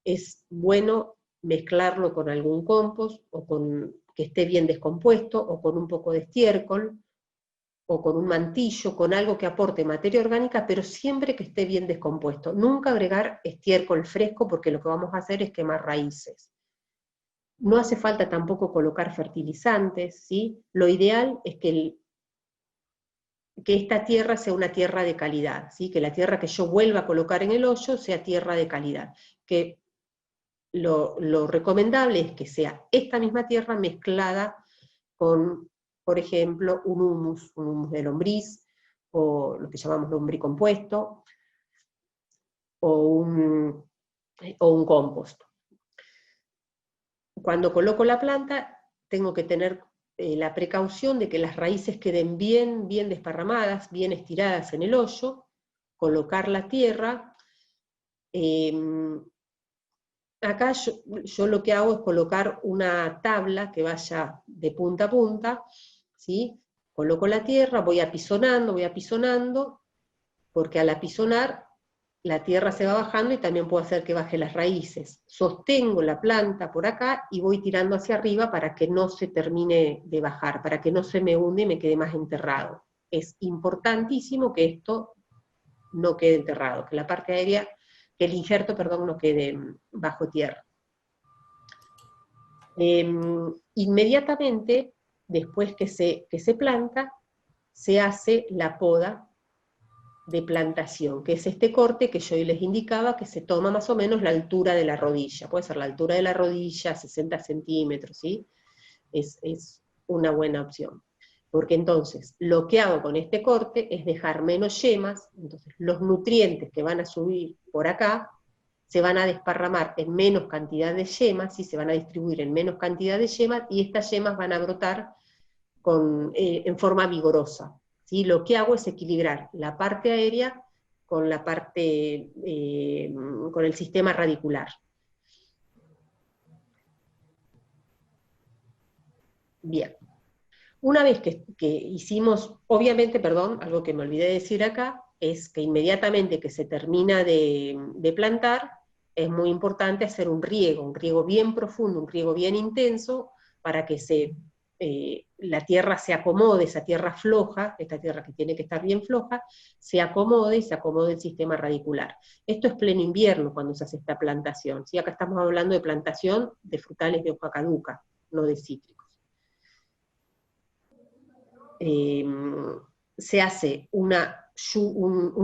es bueno mezclarlo con algún compost, o que esté bien descompuesto, o con un poco de estiércol, o con un mantillo, con algo que aporte materia orgánica, pero siempre que esté bien descompuesto. Nunca agregar estiércol fresco, porque lo que vamos a hacer es quemar raíces. No hace falta tampoco colocar fertilizantes, ¿sí? Lo ideal es que esta tierra sea una tierra de calidad, ¿sí? Que la tierra que yo vuelva a colocar en el hoyo sea tierra de calidad, que lo recomendable es que sea esta misma tierra mezclada con, por ejemplo, un humus de lombriz, o lo que llamamos lombricompuesto, o un compost. cuando coloco la planta, tengo que tener la precaución de que las raíces queden bien desparramadas, bien estiradas en el hoyo, colocar la tierra. Acá yo lo que hago es colocar una tabla que vaya de punta a punta, ¿sí? Coloco la tierra, voy apisonando, porque al apisonar la tierra se va bajando y también puedo hacer que baje las raíces. Sostengo la planta por acá y voy tirando hacia arriba para que no se termine de bajar, para que no se me hunde y me quede más enterrado. Es importantísimo que esto no quede enterrado, que la parte aérea, que el injerto, perdón, no quede bajo tierra. Inmediatamente, después que se planta, se hace la poda de plantación, que es este corte que yo les indicaba, que se toma más o menos la altura de la rodilla. Puede ser la altura de la rodilla, 60 centímetros, ¿sí? Es una buena opción. Porque entonces, lo que hago con este corte es dejar menos yemas, entonces los nutrientes que van a subir por acá se van a desparramar en menos cantidad de yemas, y se van a distribuir en menos cantidad de yemas, y estas yemas van a brotar en forma vigorosa. ¿Sí? Lo que hago es equilibrar la parte aérea con la parte, con el sistema radicular. Bien. Una vez que hicimos, obviamente, perdón, algo que me olvidé de decir acá, es que inmediatamente que se termina de plantar, es muy importante hacer un riego bien profundo, un riego bien intenso, para que la tierra se acomode, esa tierra floja, esta tierra que tiene que estar bien floja, se acomode y se acomode el sistema radicular. Esto es pleno invierno cuando se hace esta plantación, ¿sí? Acá estamos hablando de plantación de frutales de hoja caduca, no de cítricos. Se hace un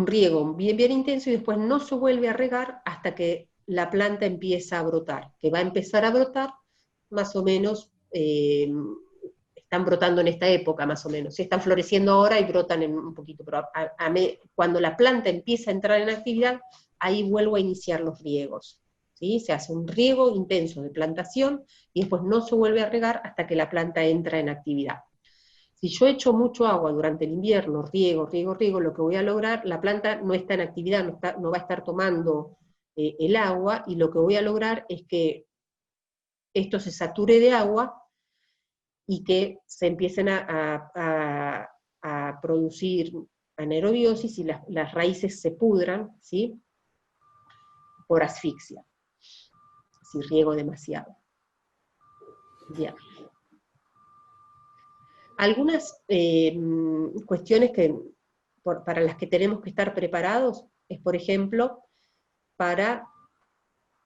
riego bien intenso, y después no se vuelve a regar hasta que la planta empieza a brotar, que va a empezar a brotar más o menos, están brotando en esta época más o menos, están floreciendo ahora y brotan en un poquito, pero cuando la planta empieza a entrar en actividad, ahí vuelvo a iniciar los riegos. ¿Sí? Se hace un riego intenso de plantación y después no se vuelve a regar hasta que la planta entra en actividad. Si yo echo mucho agua durante el invierno, riego, lo que voy a lograr, la planta no está en actividad, no va a estar tomando el agua, y lo que voy a lograr es que esto se sature de agua y que se empiecen a producir anaerobiosis y las raíces se pudran, ¿sí? Por asfixia, si riego demasiado. Bien. Algunas cuestiones para las que tenemos que estar preparados es, por ejemplo, para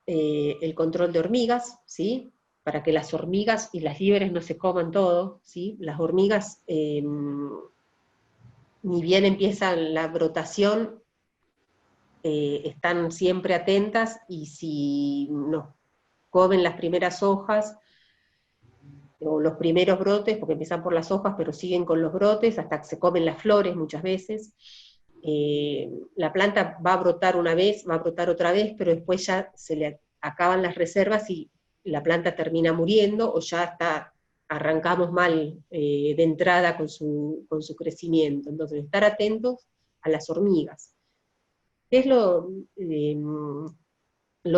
el control de hormigas, ¿sí? Para que las hormigas y las liebres no se coman todo, ¿sí? Las hormigas, ni bien empiezan la brotación, están siempre atentas, y si nos comen las primeras hojas, o los primeros brotes, porque empiezan por las hojas, pero siguen con los brotes, hasta que se comen las flores muchas veces. La planta va a brotar una vez, va a brotar otra vez, pero después ya se le acaban las reservas y la planta termina muriendo, o ya arrancamos mal de entrada con su crecimiento. Entonces, estar atentos a las hormigas. ¿Qué es lo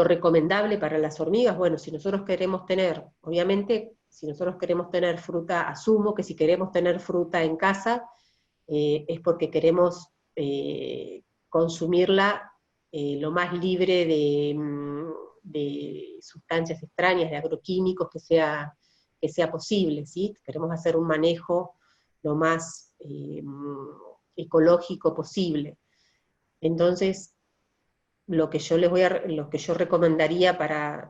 recomendable para las hormigas? Bueno, si nosotros queremos tener, obviamente, si nosotros queremos tener fruta, asumo que si queremos tener fruta en casa, es porque queremos consumirla lo más libre de sustancias extrañas, de agroquímicos, que sea posible, ¿sí? Queremos hacer un manejo lo más ecológico posible. Entonces, lo que yo recomendaría para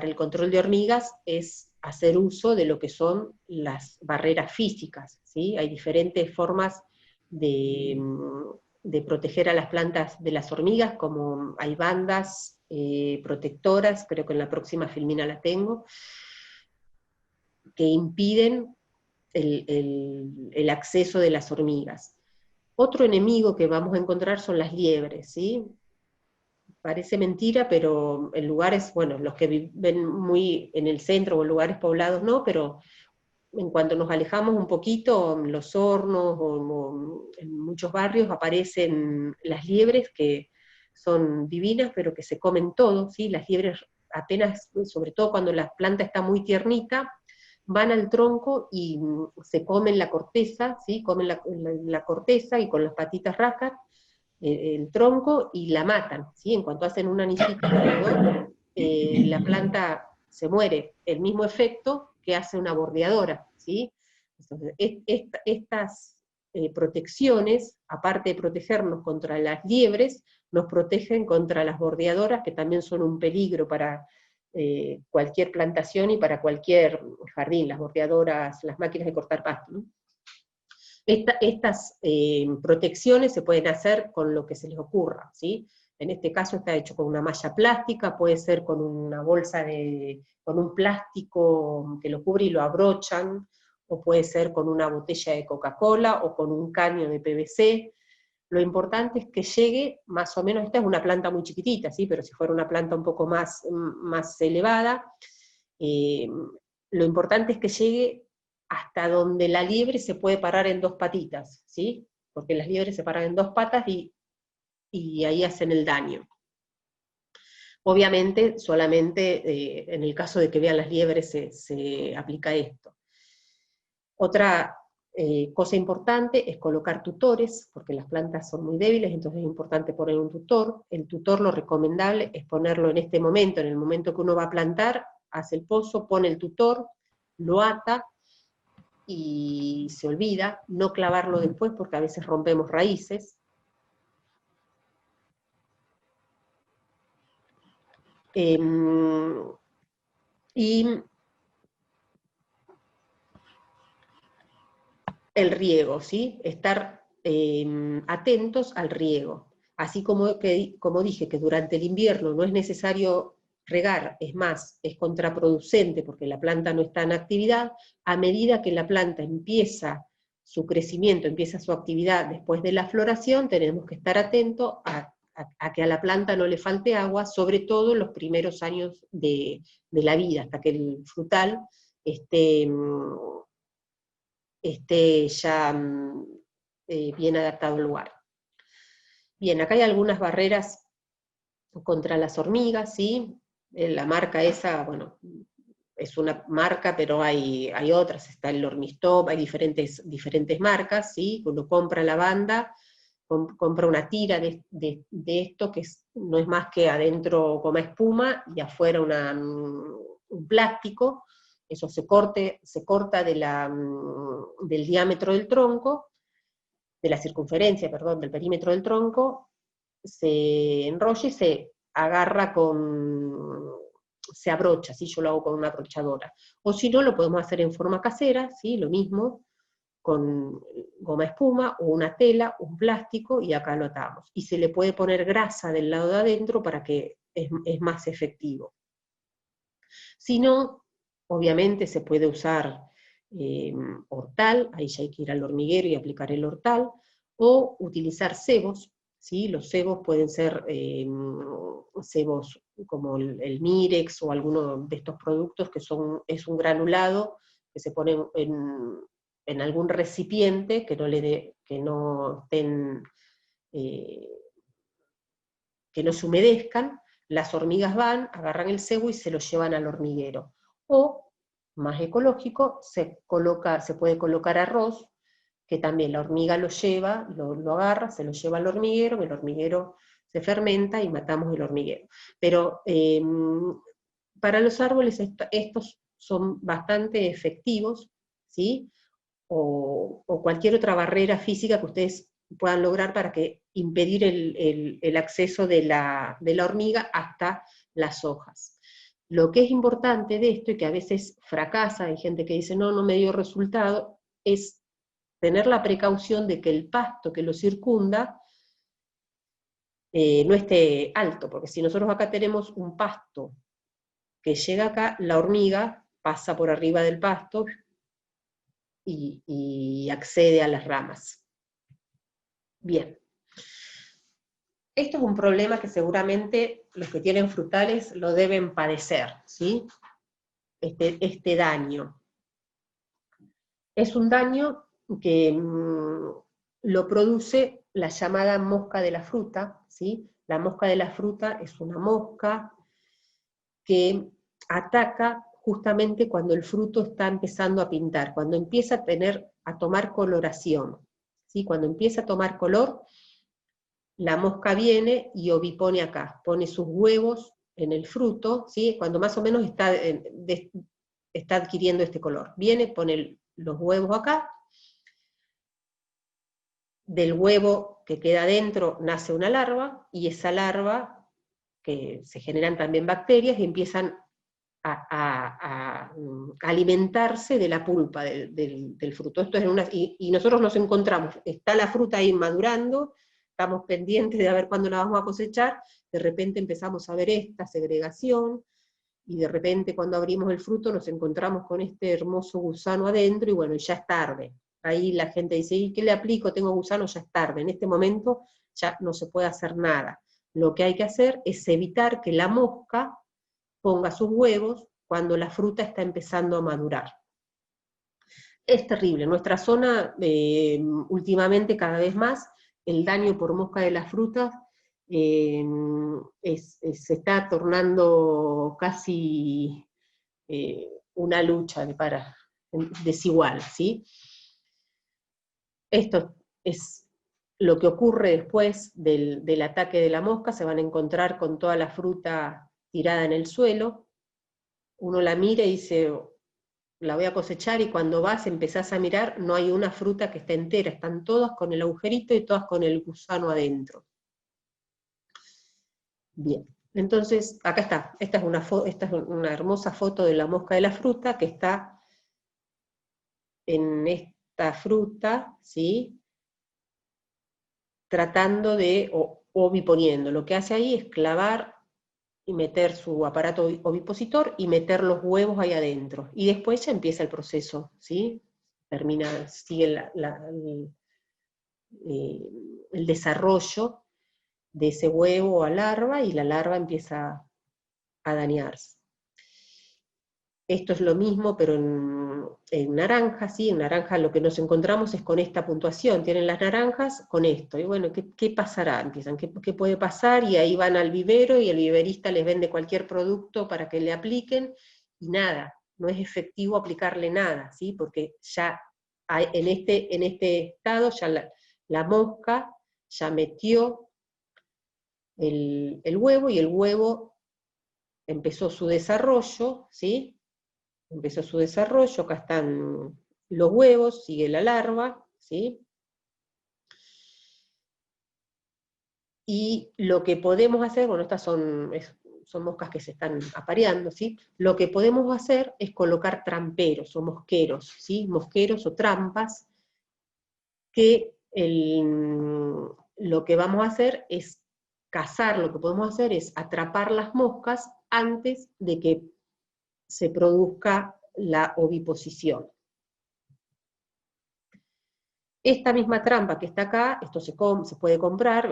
el control de hormigas es hacer uso de lo que son las barreras físicas, ¿sí? Hay diferentes formas de proteger a las plantas de las hormigas, como hay bandas protectoras, creo que en la próxima filmina la tengo, que impiden el acceso de las hormigas. Otro enemigo que vamos a encontrar son las liebres, ¿sí? parece mentira, pero en lugares, bueno, los que viven muy en el centro o en lugares poblados no, pero en cuanto nos alejamos un poquito, en Los Hornos o en muchos barrios aparecen las liebres que son divinas, pero que se comen todo, ¿sí? Las liebres apenas, sobre todo cuando la planta está muy tiernita, van al tronco y se comen la corteza, ¿sí? Comen la corteza y con las patitas rascan el tronco y la matan, ¿sí? En cuanto hacen un anillito alrededor, la planta se muere. El mismo efecto que hace una bordeadora, ¿sí? Entonces, estas protecciones, aparte de protegernos contra las liebres, nos protegen contra las bordeadoras, que también son un peligro para cualquier plantación y para cualquier jardín, las bordeadoras, las máquinas de cortar pasto, ¿no? Estas protecciones se pueden hacer con lo que se les ocurra, ¿sí? En este caso está hecho con una malla plástica, puede ser con una bolsa con un plástico que lo cubre y lo abrochan, o puede ser con una botella de Coca-Cola, o con un caño de PVC. Lo importante es que llegue, más o menos, esta es una planta muy chiquitita, ¿sí? Pero si fuera una planta un poco más elevada, lo importante es que llegue hasta donde la liebre se puede parar en dos patitas, ¿sí? Porque las liebres se paran en dos patas y ahí hacen el daño. Obviamente, solamente en el caso de que vean las liebres se aplica esto. Otra cosa importante es colocar tutores, porque las plantas son muy débiles, entonces es importante poner un tutor. El tutor, lo recomendable es ponerlo en este momento, en el momento que uno va a plantar, hace el pozo, pone el tutor, lo ata, y se olvida, no clavarlo después porque a veces rompemos raíces. Y el riego, ¿sí? Estar atentos al riego. Así como dije que durante el invierno no es necesario regar, es más, es contraproducente porque la planta no está en actividad, a medida que la planta empieza su crecimiento, empieza su actividad después de la floración, tenemos que estar atentos a que a la planta no le falte agua, sobre todo en los primeros años de la vida, hasta que el frutal esté ya bien adaptado al lugar. Bien, acá hay algunas barreras contra las hormigas, ¿sí? La marca esa, bueno, es una marca, pero hay otras, está el Hormistop, hay diferentes marcas, ¿sí? Uno compra la banda, compra una tira de esto, que no es más que adentro goma espuma, y afuera un plástico. Eso se corta del diámetro del tronco, de la circunferencia, perdón, del perímetro del tronco, se enrolla y se agarra se abrocha, ¿sí? Yo lo hago con una abrochadora. O si no, lo podemos hacer en forma casera, ¿sí? Lo mismo, con goma espuma, o una tela, un plástico, y acá lo atamos. Y se le puede poner grasa del lado de adentro para que es más efectivo. Si no, obviamente se puede usar hortal, ahí ya hay que ir al hormiguero y aplicar el hortal, o utilizar cebos, ¿sí? Los cebos pueden ser cebos como el Mirex o alguno de estos productos que es un granulado que se pone en algún recipiente que no estén, que no se humedezcan. Las hormigas van, agarran el cebo y se lo llevan al hormiguero. O, más ecológico, se puede colocar arroz, que también la hormiga lo lleva, lo agarra, se lo lleva al hormiguero, en el hormiguero se fermenta y matamos el hormiguero. Pero para los árboles estos son bastante efectivos, ¿sí? O cualquier otra barrera física que ustedes puedan lograr para impedir el acceso de la hormiga hasta las hojas. Lo que es importante de esto, y que a veces fracasa, hay gente que dice, no me dio resultado, es tener la precaución de que el pasto que lo circunda no esté alto, porque si nosotros acá tenemos un pasto que llega acá, la hormiga pasa por arriba del pasto y accede a las ramas. Bien. Esto es un problema que seguramente los que tienen frutales lo deben padecer, ¿sí? Este daño. Es un daño que lo produce la llamada mosca de la fruta, ¿sí? La mosca de la fruta es una mosca que ataca justamente cuando el fruto está empezando a pintar, cuando empieza a tomar coloración, ¿sí? Cuando empieza a tomar color, la mosca viene y ovipone acá, pone sus huevos en el fruto, ¿sí? Cuando más o menos está adquiriendo este color. Viene, pone los huevos acá, del huevo que queda adentro nace una larva, y esa larva, que se generan también bacterias, y empiezan a alimentarse de la pulpa del fruto. Esto es y nosotros nos encontramos, está la fruta ahí madurando, estamos pendientes de ver cuándo la vamos a cosechar, de repente empezamos a ver esta segregación, y de repente cuando abrimos el fruto nos encontramos con este hermoso gusano adentro, y bueno, ya es tarde. Ahí la gente dice, ¿y qué le aplico? Tengo gusano, ya es tarde. En este momento ya no se puede hacer nada. Lo que hay que hacer es evitar que la mosca ponga sus huevos cuando la fruta está empezando a madurar. Es terrible. En nuestra zona, últimamente cada vez más, el daño por mosca de las frutas se está tornando casi una lucha desigual, ¿sí? Esto es lo que ocurre después del ataque de la mosca. Se van a encontrar con toda la fruta tirada en el suelo. Uno la mira y dice, la voy a cosechar, y cuando empezás a mirar, no hay una fruta que esté entera, están todas con el agujerito y todas con el gusano adentro. Bien, entonces, acá está, esta es una hermosa foto de la mosca de la fruta, que está en esta fruta, ¿sí? Tratando de, oviponiendo. Lo que hace ahí es clavar y meter su aparato ovipositor y meter los huevos ahí adentro. Y después ya empieza el proceso, ¿sí? Sigue el desarrollo de ese huevo a larva, y la larva empieza a dañarse. Esto es lo mismo, pero en naranja, ¿sí? En naranja lo que nos encontramos es con esta puntuación. Tienen las naranjas con esto. Y bueno, ¿qué pasará? Empiezan, ¿qué puede pasar? Y ahí van al vivero, y el viverista les vende cualquier producto para que le apliquen, y nada, no es efectivo aplicarle nada, ¿sí? Porque ya en este estado ya la mosca ya metió el huevo, y el huevo empezó su desarrollo, ¿sí? Empezó su desarrollo, acá están los huevos, sigue la larva, ¿sí? Y lo que podemos hacer, bueno, estas son moscas que se están apareando, ¿sí? Lo que podemos hacer es colocar tramperos o mosqueros, ¿sí? Mosqueros o trampas, que lo que vamos a hacer es cazar, lo que podemos hacer es atrapar las moscas antes de que se produzca la oviposición. Esta misma trampa que está acá, esto se puede comprar,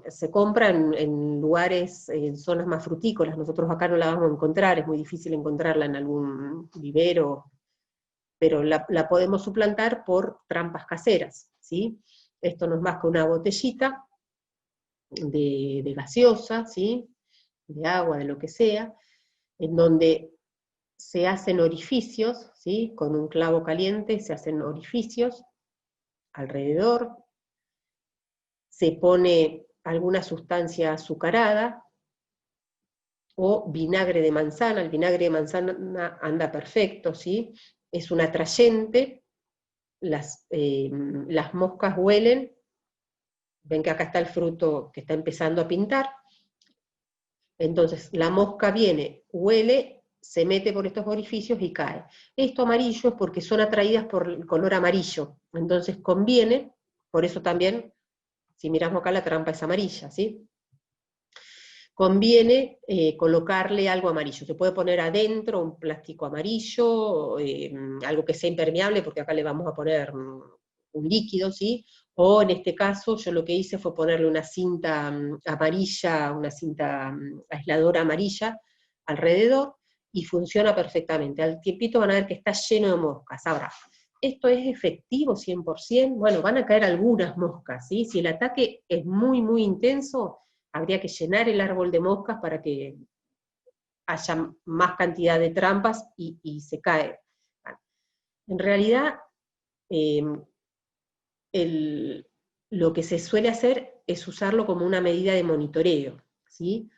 se compra en lugares, en zonas más frutícolas. Nosotros acá no la vamos a encontrar, es muy difícil encontrarla en algún vivero, pero la podemos suplantar por trampas caseras, ¿sí? Esto no es más que una botellita de gaseosa, ¿sí? De agua, de lo que sea, en donde se hacen orificios, ¿sí? Con un clavo caliente se hacen orificios alrededor, se pone alguna sustancia azucarada, o vinagre de manzana. El vinagre de manzana anda perfecto, ¿sí? Es un atrayente, las moscas huelen, ven que acá está el fruto que está empezando a pintar, entonces la mosca viene, huele, se mete por estos orificios y cae. Esto amarillo es porque son atraídas por el color amarillo, entonces conviene, por eso también, si miramos acá la trampa es amarilla, ¿sí? Conviene colocarle algo amarillo. Se puede poner adentro un plástico amarillo, algo que sea impermeable, porque acá le vamos a poner un líquido, ¿sí? O en este caso, yo lo que hice fue ponerle una cinta amarilla, una cinta aisladora amarilla alrededor, y funciona perfectamente. Al tiempito van a ver que está lleno de moscas. Ahora, ¿esto es efectivo 100%? Bueno, van a caer algunas moscas, ¿sí? Si el ataque es muy, muy intenso, habría que llenar el árbol de moscas para que haya más cantidad de trampas y se cae. En realidad, lo que se suele hacer es usarlo como una medida de monitoreo, ¿sí?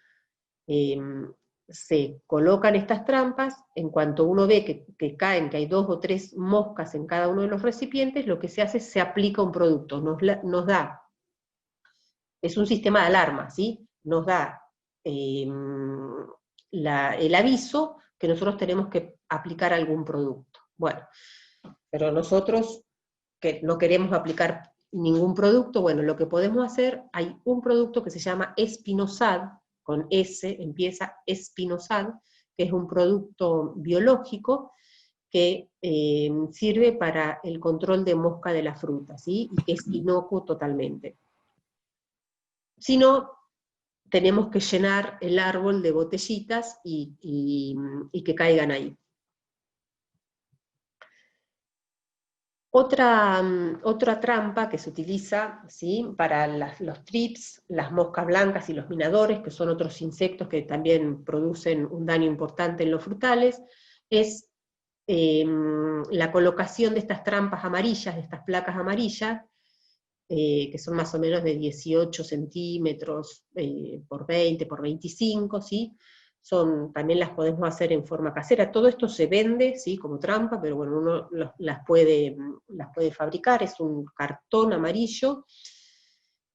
Se colocan estas trampas, en cuanto uno ve que caen, que hay 2 o 3 moscas en cada uno de los recipientes, lo que se hace es se aplica un producto, nos da, es un sistema de alarma, ¿sí? Nos da el aviso que nosotros tenemos que aplicar algún producto. Bueno, pero nosotros que no queremos aplicar ningún producto, bueno, lo que podemos hacer, hay un producto que se llama Spinosad, con S empieza Spinosad, que es un producto biológico que sirve para el control de mosca de la fruta, ¿sí? Y que es inocuo totalmente. Si no, tenemos que llenar el árbol de botellitas y que caigan ahí. Otra trampa que se utiliza, ¿sí?, para los trips, las moscas blancas y los minadores, que son otros insectos que también producen un daño importante en los frutales, es la colocación de estas trampas amarillas, de estas placas amarillas, que son más o menos de 18 centímetros por 20, por 25, ¿sí? También las podemos hacer en forma casera. Todo esto se vende, ¿sí?, como trampa, pero bueno, uno las puede fabricar. Es un cartón amarillo,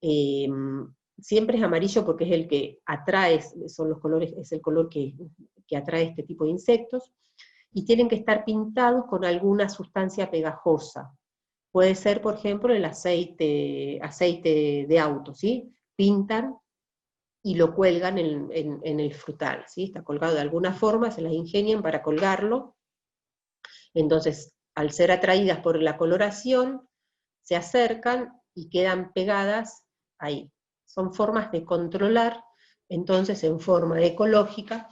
siempre es amarillo porque es el que atrae, son los colores, es el color que atrae este tipo de insectos, y tienen que estar pintados con alguna sustancia pegajosa. Puede ser, por ejemplo, el aceite de auto, ¿sí? Pintan y lo cuelgan en el frutal, ¿sí? Está colgado de alguna forma, se las ingenian para colgarlo. Entonces, al ser atraídas por la coloración, se acercan y quedan pegadas ahí. Son formas de controlar, entonces, en forma ecológica,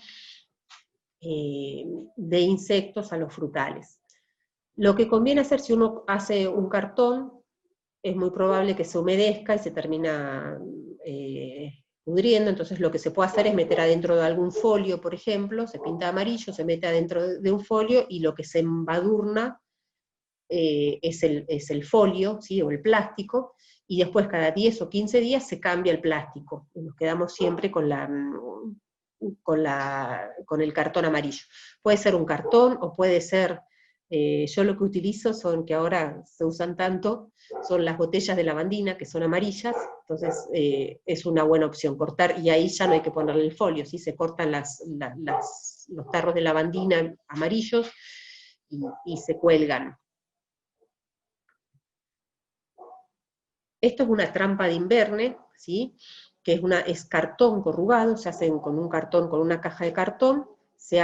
de insectos a los frutales. Lo que conviene hacer si uno hace un cartón, es muy probable que se humedezca y se termina pudriendo, entonces lo que se puede hacer es meter adentro de algún folio, por ejemplo, se pinta amarillo, se mete adentro de un folio, y lo que se embadurna es el folio, ¿sí?, o el plástico, y después cada 10 o 15 días se cambia el plástico, y nos quedamos siempre con el cartón amarillo. Puede ser un cartón, o puede ser, yo lo que utilizo son, que ahora se usan tanto, son las botellas de lavandina, que son amarillas, entonces es una buena opción cortar, y ahí ya no hay que ponerle el folio, ¿sí? Se cortan los tarros de lavandina amarillos, y se cuelgan. Esto es una trampa de Inverne, ¿sí?, que es cartón corrugado, se hacen con un cartón, con una caja de cartón, se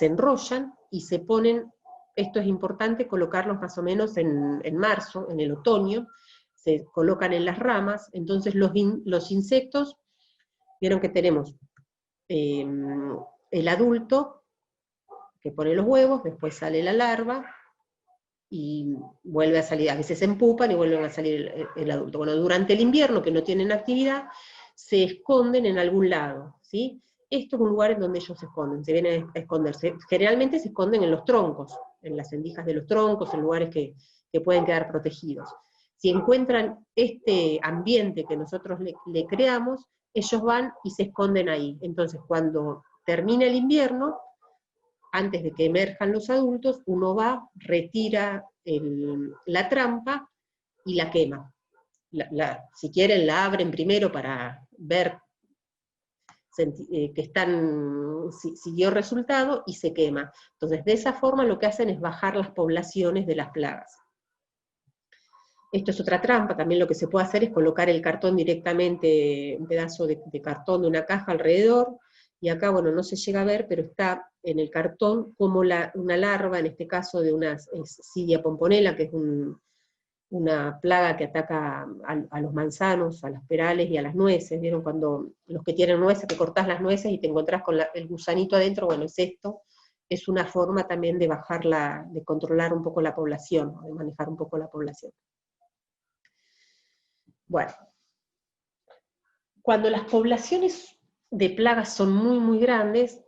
enrollan y se ponen, esto es importante colocarlos más o menos en marzo, en el otoño, se colocan en las ramas, entonces los insectos, vieron que tenemos el adulto, que pone los huevos, después sale la larva, y vuelve a salir, a veces se empupan y vuelven a salir el adulto. Bueno, durante el invierno, que no tienen actividad, se esconden en algún lado, ¿sí? Esto es un lugar en donde ellos se esconden, se vienen a esconderse. Generalmente se esconden en los troncos, en las rendijas de los troncos, en lugares que pueden quedar protegidos. Si encuentran este ambiente que nosotros le creamos, ellos van y se esconden ahí. Entonces, cuando termina el invierno, antes de que emerjan los adultos, uno va, retira la trampa y la quema. Si quieren, la abren primero para ver que si dio resultado, y se quema. Entonces, de esa forma lo que hacen es bajar las poblaciones de las plagas. Esto es otra trampa. También lo que se puede hacer es colocar el cartón directamente, un pedazo de cartón de una caja alrededor, y acá, bueno, no se llega a ver, pero está en el cartón como una larva, en este caso de una Cydia pomponella, que es una plaga que ataca a los manzanos, a los perales y a las nueces. ¿Vieron cuando los que tienen nueces, que cortás las nueces y te encontrás con el gusanito adentro? Bueno, es esto. Es una forma también de de controlar un poco la población, de manejar un poco la población. Bueno, cuando las poblaciones de plagas son muy, muy grandes,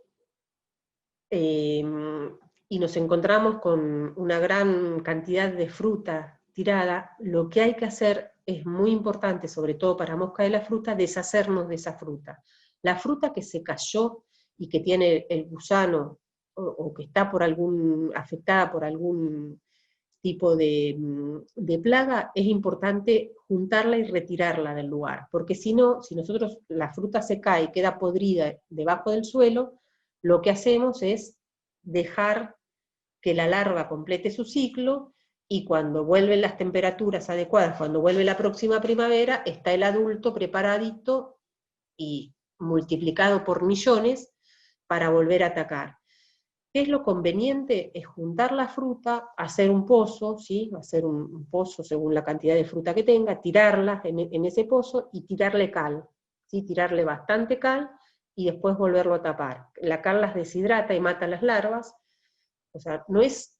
y nos encontramos con una gran cantidad de fruta tirada, lo que hay que hacer es muy importante, sobre todo para mosca de la fruta, deshacernos de esa fruta. La fruta que se cayó y que tiene el gusano, o que está afectada por algún tipo de plaga, es importante juntarla y retirarla del lugar, porque si no, si la fruta se cae y queda podrida debajo del suelo, lo que hacemos es dejar que la larva complete su ciclo, y cuando vuelven las temperaturas adecuadas, cuando vuelve la próxima primavera, está el adulto preparadito y multiplicado por millones para volver a atacar. ¿Qué es lo conveniente? Es juntar la fruta, hacer un pozo, ¿sí? Hacer un pozo según la cantidad de fruta que tenga, tirarla en ese pozo y tirarle cal, ¿sí? Tirarle bastante cal y después volverlo a tapar. La cal las deshidrata y mata las larvas. O sea, no es...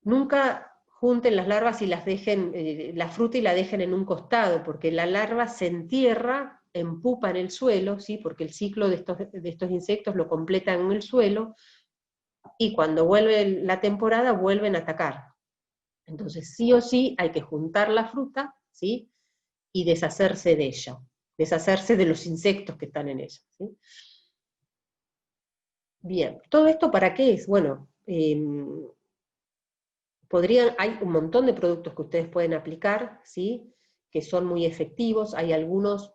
nunca junten las larvas y las dejen, la fruta y la dejen en un costado, porque la larva se entierra en pupa en el suelo, ¿sí? Porque el ciclo de estos insectos lo completan en el suelo, y cuando vuelve la temporada vuelven a atacar. Entonces sí o sí hay que juntar la fruta, ¿sí? Y deshacerse de ella, deshacerse de los insectos que están en ella, ¿sí? Bien, ¿todo esto para qué es? Bueno, hay un montón de productos que ustedes pueden aplicar, ¿sí? Que son muy efectivos. Hay algunos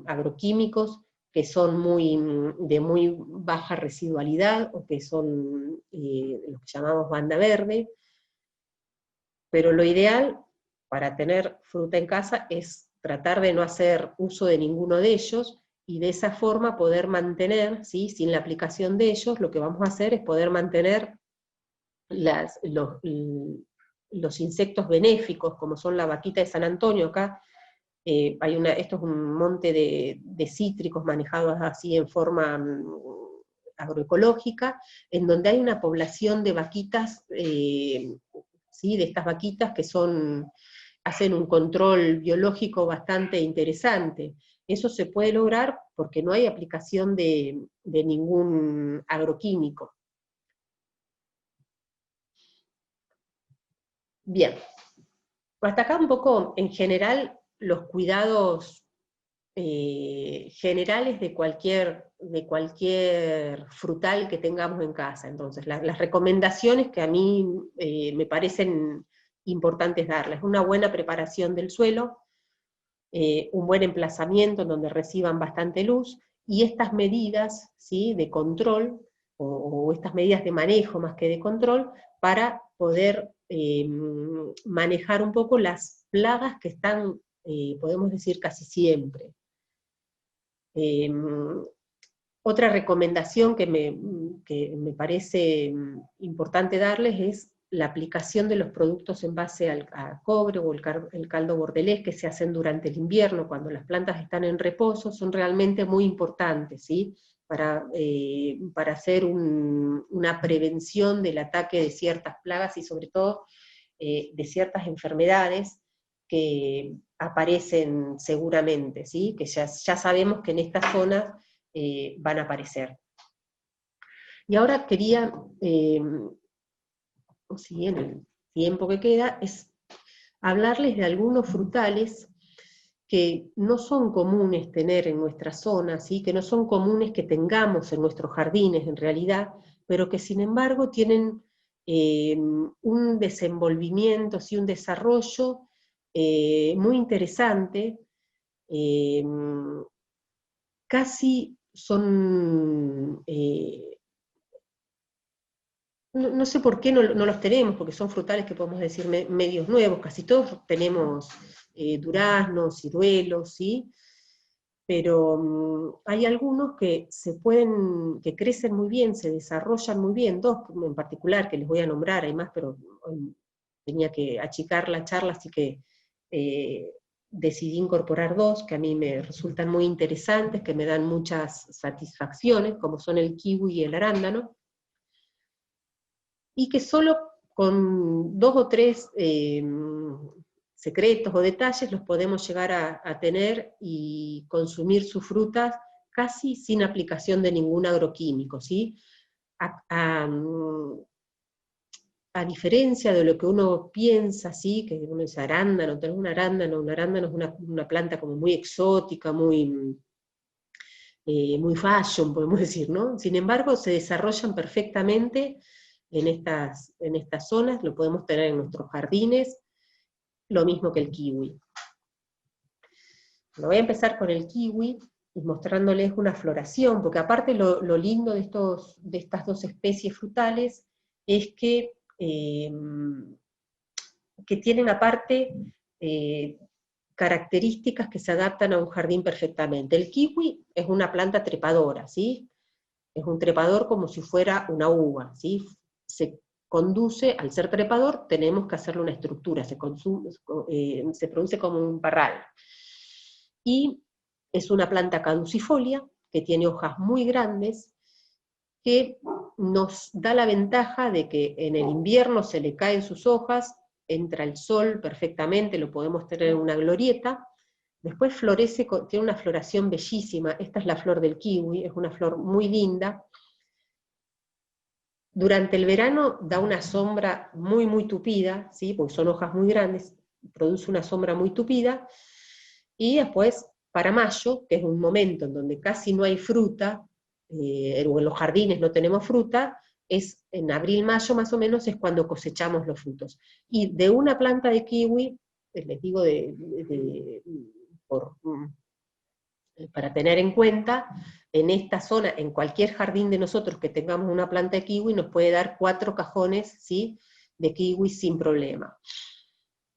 agroquímicos que son de muy baja residualidad, o que son los que llamamos banda verde, pero lo ideal para tener fruta en casa es tratar de no hacer uso de ninguno de ellos, y de esa forma poder mantener, ¿sí? Sin la aplicación de ellos, lo que vamos a hacer es poder mantener los insectos benéficos, como son la vaquita de San Antonio. Acá esto es un monte de cítricos manejados así en forma agroecológica, en donde hay una población de vaquitas, ¿sí? De estas vaquitas que hacen un control biológico bastante interesante. Eso se puede lograr porque no hay aplicación de ningún agroquímico. Bien, hasta acá un poco en general los cuidados generales de cualquier frutal que tengamos en casa. Entonces, las recomendaciones que a mí me parecen importantes darles: una buena preparación del suelo, un buen emplazamiento en donde reciban bastante luz, y estas medidas, ¿sí? De control, o estas medidas de manejo más que de control, para poder manejar un poco las plagas que están, podemos decir, casi siempre. Otra recomendación que me parece importante darles es la aplicación de los productos en base a cobre, o el caldo bordelés, que se hacen durante el invierno, cuando las plantas están en reposo. Son realmente muy importantes, ¿sí? Para hacer una prevención del ataque de ciertas plagas, y sobre todo de ciertas enfermedades que aparecen seguramente, ¿sí? Que ya sabemos que en esta zona van a aparecer. Y ahora quería, si en el tiempo que queda, es hablarles de algunos frutales que no son comunes tener en nuestra zona, ¿sí? Que no son comunes que tengamos en nuestros jardines en realidad, pero que sin embargo tienen un desenvolvimiento, ¿sí? Un desarrollo muy interesante. Casi son, no sé por qué no los tenemos, porque son frutales que podemos decir medios nuevos. Casi todos tenemos duraznos, ciruelos, ¿sí? Pero hay algunos que que crecen muy bien, se desarrollan muy bien, dos en particular que les voy a nombrar, hay más, pero tenía que achicar la charla, así que decidí incorporar dos que a mí me resultan muy interesantes, que me dan muchas satisfacciones, como son el kiwi y el arándano, y que solo con 2 o 3 secretos o detalles los podemos llegar a tener y consumir sus frutas casi sin aplicación de ningún agroquímico, ¿sí? A diferencia de lo que uno piensa, ¿sí? Que uno dice arándano, tenés un arándano es una planta como muy exótica, muy fashion, podemos decir, ¿no? Sin embargo, se desarrollan perfectamente en estas zonas, lo podemos tener en nuestros jardines, lo mismo que el kiwi. Voy a empezar con el kiwi y mostrándoles una floración, porque aparte lo lindo de estas dos especies frutales es que tienen aparte características que se adaptan a un jardín perfectamente. El kiwi es una planta trepadora, ¿sí? Es un trepador como si fuera una uva, ¿sí? Se conduce, al ser trepador, tenemos que hacerle una estructura, se produce como un parral. Y es una planta caducifolia, que tiene hojas muy grandes, que nos da la ventaja de que en el invierno se le caen sus hojas, entra el sol perfectamente, lo podemos tener en una glorieta, después florece, tiene una floración bellísima, esta es la flor del kiwi, es una flor muy linda. Durante el verano da una sombra muy, muy tupida, ¿sí? Porque son hojas muy grandes, produce una sombra muy tupida, y después, para mayo, que es un momento en donde casi no hay fruta, o en los jardines no tenemos fruta, es en abril-mayo más o menos es cuando cosechamos los frutos. Y de una planta de kiwi, les digo para tener en cuenta, en esta zona, en cualquier jardín de nosotros que tengamos una planta de kiwi, nos puede dar 4 cajones, ¿sí?, de kiwi sin problema.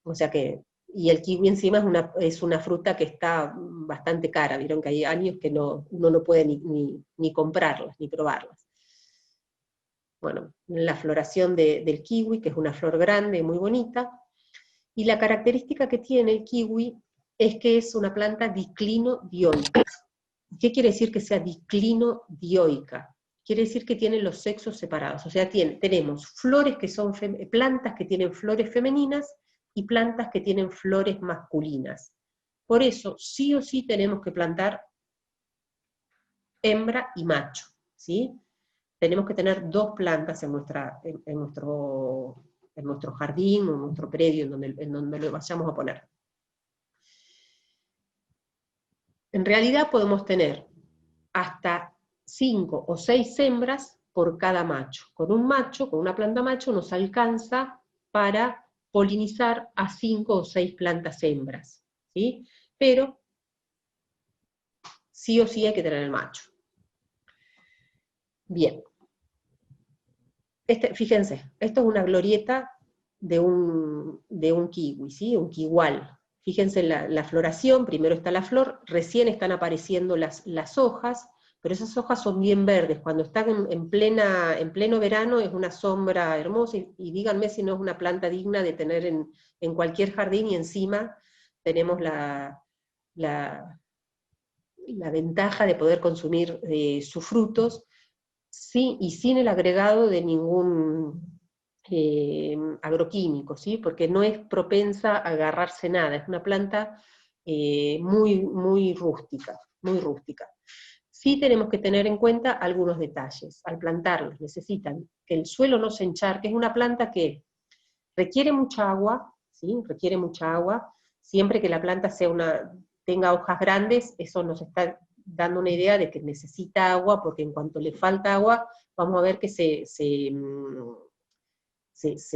O sea que, y el kiwi encima es una fruta que está bastante cara, vieron que hay años que uno no puede ni comprarlas, ni probarlas. Bueno, la floración del kiwi, que es una flor grande, muy bonita, y la característica que tiene el kiwi es que es una planta diclino-dioica. ¿Qué quiere decir que sea diclino-dioica? Quiere decir que tiene los sexos separados, o sea, tenemos flores que son plantas que tienen flores femeninas y plantas que tienen flores masculinas. Por eso, sí o sí tenemos que plantar hembra y macho, ¿sí? Tenemos que tener 2 plantas en nuestro jardín o en nuestro predio, en donde lo vayamos a poner. En realidad podemos tener hasta 5 o 6 hembras por cada macho. Con una planta macho nos alcanza para polinizar a 5 o 6 plantas hembras, ¿sí? Pero sí o sí hay que tener el macho. Bien. Fíjense, esto es una glorieta de un kiwi, ¿sí? Un kiwal. Fíjense la floración, primero está la flor, recién están apareciendo las hojas, pero esas hojas son bien verdes, cuando están en pleno verano es una sombra hermosa, y díganme si no es una planta digna de tener en cualquier jardín, y encima tenemos la ventaja de poder consumir sus frutos, sí, y sin el agregado de ningún agroquímico, ¿sí? Porque no es propensa a agarrarse nada, es una planta muy, muy rústica, muy rústica. Sí tenemos que tener en cuenta algunos detalles. Al plantarlos necesitan que el suelo no se encharque, es una planta que requiere mucha agua, ¿sí? Requiere mucha agua, siempre que la planta tenga hojas grandes, eso nos está dando una idea de que necesita agua, porque en cuanto le falta agua, vamos a ver que se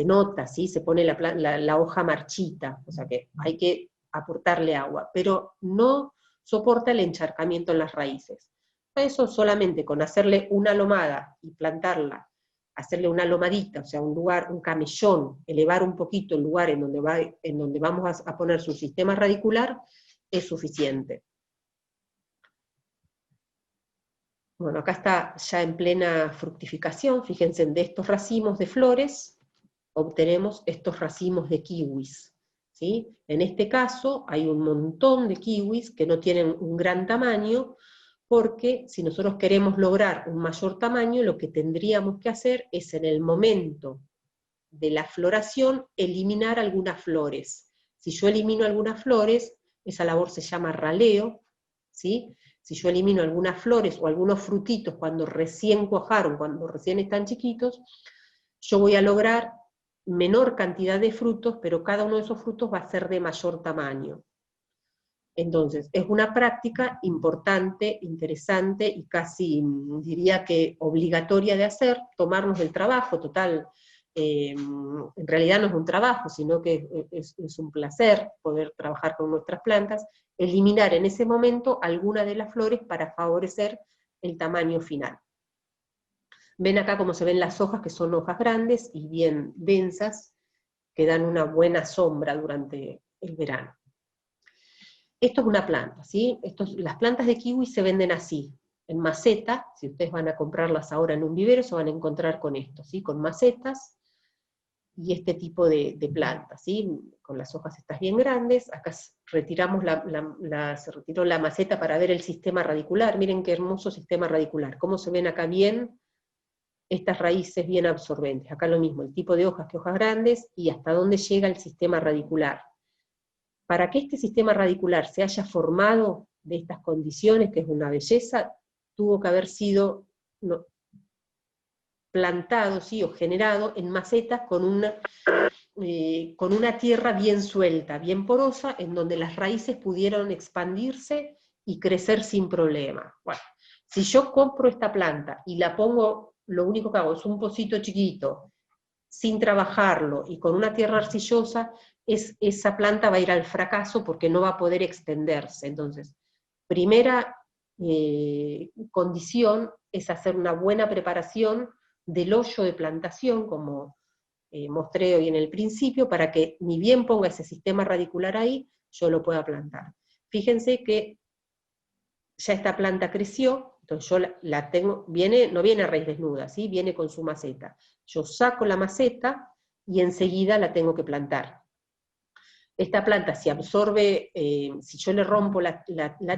nota, ¿sí? Se pone la hoja marchita, o sea que hay que aportarle agua, pero no soporta el encharcamiento en las raíces. Eso solamente con hacerle una lomada y plantarla, hacerle una lomadita, o sea, un camellón, elevar un poquito el lugar en donde vamos a poner su sistema radicular, es suficiente. Bueno, acá está ya en plena fructificación, fíjense, de estos racimos de flores, obtenemos estos racimos de kiwis, ¿sí? En este caso hay un montón de kiwis que no tienen un gran tamaño, porque si nosotros queremos lograr un mayor tamaño, lo que tendríamos que hacer es en el momento de la floración eliminar algunas flores. Si yo elimino algunas flores, esa labor se llama raleo, ¿sí? Si yo elimino algunas flores o algunos frutitos cuando recién cuajaron, cuando recién están chiquitos, yo voy a lograr menor cantidad de frutos, pero cada uno de esos frutos va a ser de mayor tamaño. Entonces, es una práctica importante, interesante y casi, diría que obligatoria de hacer, tomarnos el trabajo, total, en realidad no es un trabajo, sino que es un placer poder trabajar con nuestras plantas, eliminar en ese momento alguna de las flores para favorecer el tamaño final. Ven acá cómo se ven las hojas, que son hojas grandes y bien densas, que dan una buena sombra durante el verano. Esto es una planta, ¿sí? Las plantas de kiwi se venden así, en maceta. Si ustedes van a comprarlas ahora en un vivero, se van a encontrar con esto, ¿sí? Con macetas y este tipo de plantas, ¿sí? Con las hojas estas bien grandes. Acá retiramos se retiró la maceta para ver el sistema radicular. Miren qué hermoso sistema radicular. Cómo se ven acá bien estas raíces bien absorbentes. Acá lo mismo, el tipo de hojas, que hojas grandes, y hasta dónde llega el sistema radicular. Para que este sistema radicular se haya formado de estas condiciones, que es una belleza, tuvo que haber sido plantado, ¿sí? O generado en macetas con una tierra bien suelta, bien porosa, en donde las raíces pudieron expandirse y crecer sin problema. Bueno, si yo compro esta planta y la pongo, lo único que hago es un pocito chiquito, sin trabajarlo y con una tierra arcillosa, esa planta va a ir al fracaso porque no va a poder extenderse. Entonces, primera condición es hacer una buena preparación del hoyo de plantación, como mostré hoy en el principio, para que ni bien ponga ese sistema radicular ahí, yo lo pueda plantar. Fíjense que ya esta planta creció, entonces yo la tengo, no viene a raíz desnuda, ¿sí? Viene con su maceta. Yo saco la maceta y enseguida la tengo que plantar. Esta planta, si absorbe, si yo le rompo la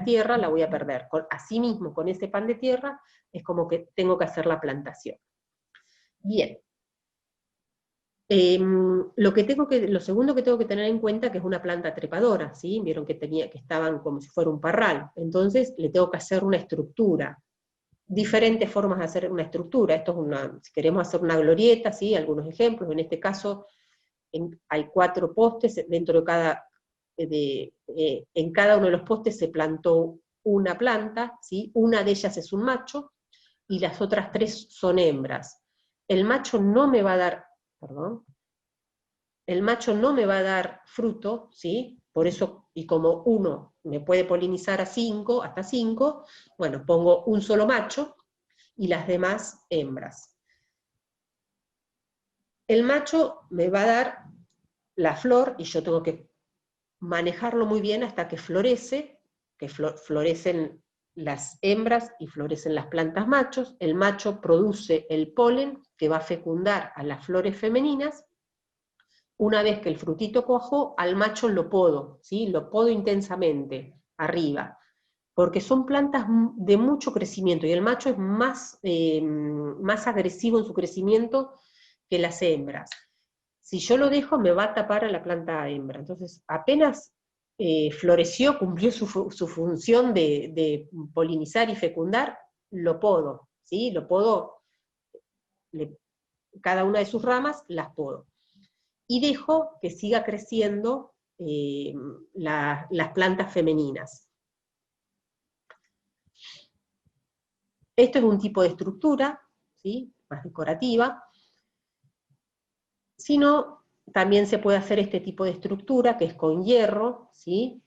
tierra, la voy a perder. Asimismo, con ese pan de tierra, es como que tengo que hacer la plantación. Bien. Lo segundo que tengo que tener en cuenta, que es una planta trepadora, ¿sí? Vieron que estaban como si fuera un parral. Entonces, le tengo que hacer una estructura. Diferentes formas de hacer una estructura. Esto es si queremos hacer una glorieta, ¿sí? Algunos ejemplos. En este caso, hay 4 postes, dentro de en cada uno de los postes se plantó una planta, ¿sí? Una de ellas es un macho, y las otras 3 son hembras. El macho no me va a dar, el macho no me va a dar fruto, ¿sí? Por eso, y como uno me puede polinizar hasta 5, bueno, pongo un solo macho, y las demás hembras. El macho me va a dar la flor, y yo tengo que manejarlo muy bien hasta que florece, que florecen las hembras y florecen las plantas machos. El macho produce el polen que va a fecundar a las flores femeninas. Una vez que el frutito cuajó, al macho lo podo, ¿sí? Lo podo intensamente, arriba, porque son plantas de mucho crecimiento, y el macho es más agresivo en su crecimiento que las hembras. Si yo lo dejo, me va a tapar a la planta hembra. Entonces, apenas floreció, cumplió su función de polinizar y fecundar, lo podo, ¿sí? Lo podo, cada una de sus ramas las podo. Y dejo que siga creciendo las plantas femeninas. Esto es un tipo de estructura, ¿sí? Más decorativa. Si no, también se puede hacer este tipo de estructura, que es con hierro, ¿sí?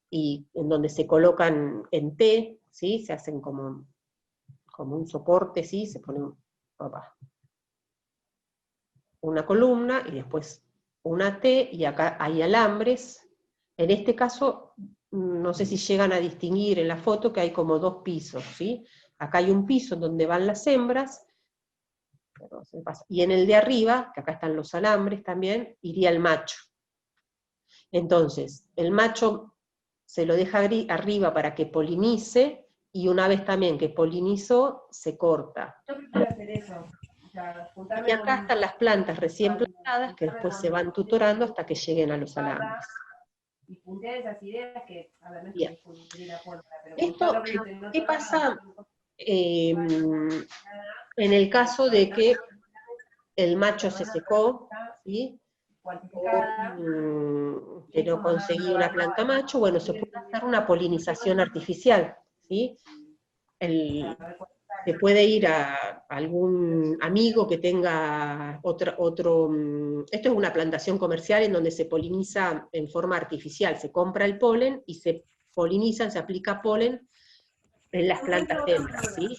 Y en donde se colocan en T, ¿sí? Se hacen como un soporte, ¿sí? Se pone una columna, y después una T, y acá hay alambres. En este caso, no sé si llegan a distinguir en la foto que hay como 2 pisos, ¿sí? Acá hay un piso en donde van las hembras, perdón, se me pasa. Y en el de arriba, que acá están los alambres también, iría el macho. Entonces, el macho se lo deja arriba para que polinice, y una vez también que polinizó, se corta. Yo prefiero hacer eso. O sea, Y acá están las plantas recién plantadas, que después se van tutorando hasta que lleguen a los alambres. Y puntear esas ideas que, a ver, no es Bien. que descubrí la pólvora, pero Esto, ¿qué pasa en el caso de que el macho se secó, ¿sí? Que no conseguí una planta macho? Bueno, se puede hacer una polinización artificial, ¿sí? Se puede ir a algún amigo que tenga otro... Esto es una plantación comercial en donde se poliniza en forma artificial, se compra el polen y se polinizan, se aplica polen en las plantas hembras, ¿sí?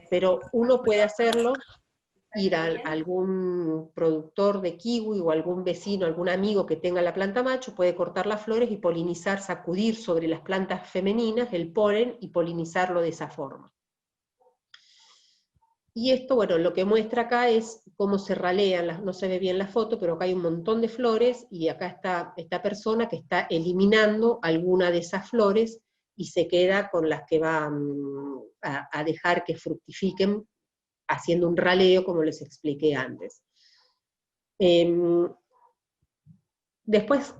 Pero uno puede hacerlo, ir a algún productor de kiwi o algún vecino, algún amigo que tenga la planta macho, puede cortar las flores y polinizar, sacudir sobre las plantas femeninas el polen y polinizarlo de esa forma. Y esto, bueno, lo que muestra acá es cómo se ralean, no se ve bien la foto, pero acá hay un montón de flores, y acá está esta persona que está eliminando alguna de esas flores, y se queda con las que va a dejar que fructifiquen, haciendo un raleo, como les expliqué antes. Después,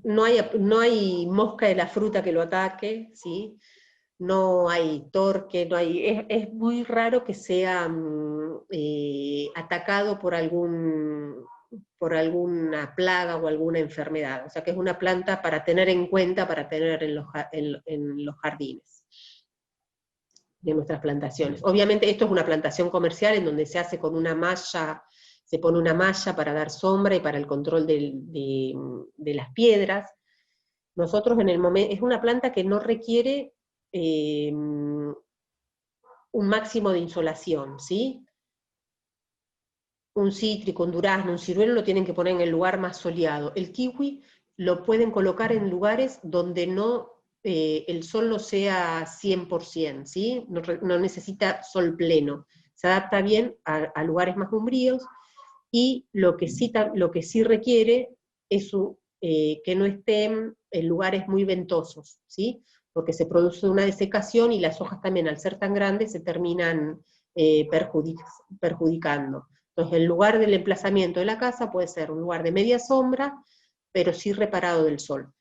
no hay mosca de la fruta que lo ataque, ¿sí? No hay torque, es muy raro que sea atacado por alguna plaga o alguna enfermedad. O sea que es una planta para tener en cuenta, para tener en los jardines de nuestras plantaciones. Obviamente esto es una plantación comercial en donde se hace con una malla, se pone una malla para dar sombra y para el control de las piedras. Nosotros en el momento, es una planta que no requiere un máximo de insolación, ¿sí? Un cítrico, un durazno, un ciruelo lo tienen que poner en el lugar más soleado. El kiwi lo pueden colocar en lugares donde el sol no sea 100%, ¿sí? No necesita sol pleno. Se adapta bien a lugares más umbríos, y lo que sí requiere es que no estén en lugares muy ventosos, ¿sí? Porque se produce una desecación y las hojas también, al ser tan grandes, se terminan perjudicando. Entonces, el lugar del emplazamiento de la casa puede ser un lugar de media sombra, pero sí reparado del sol.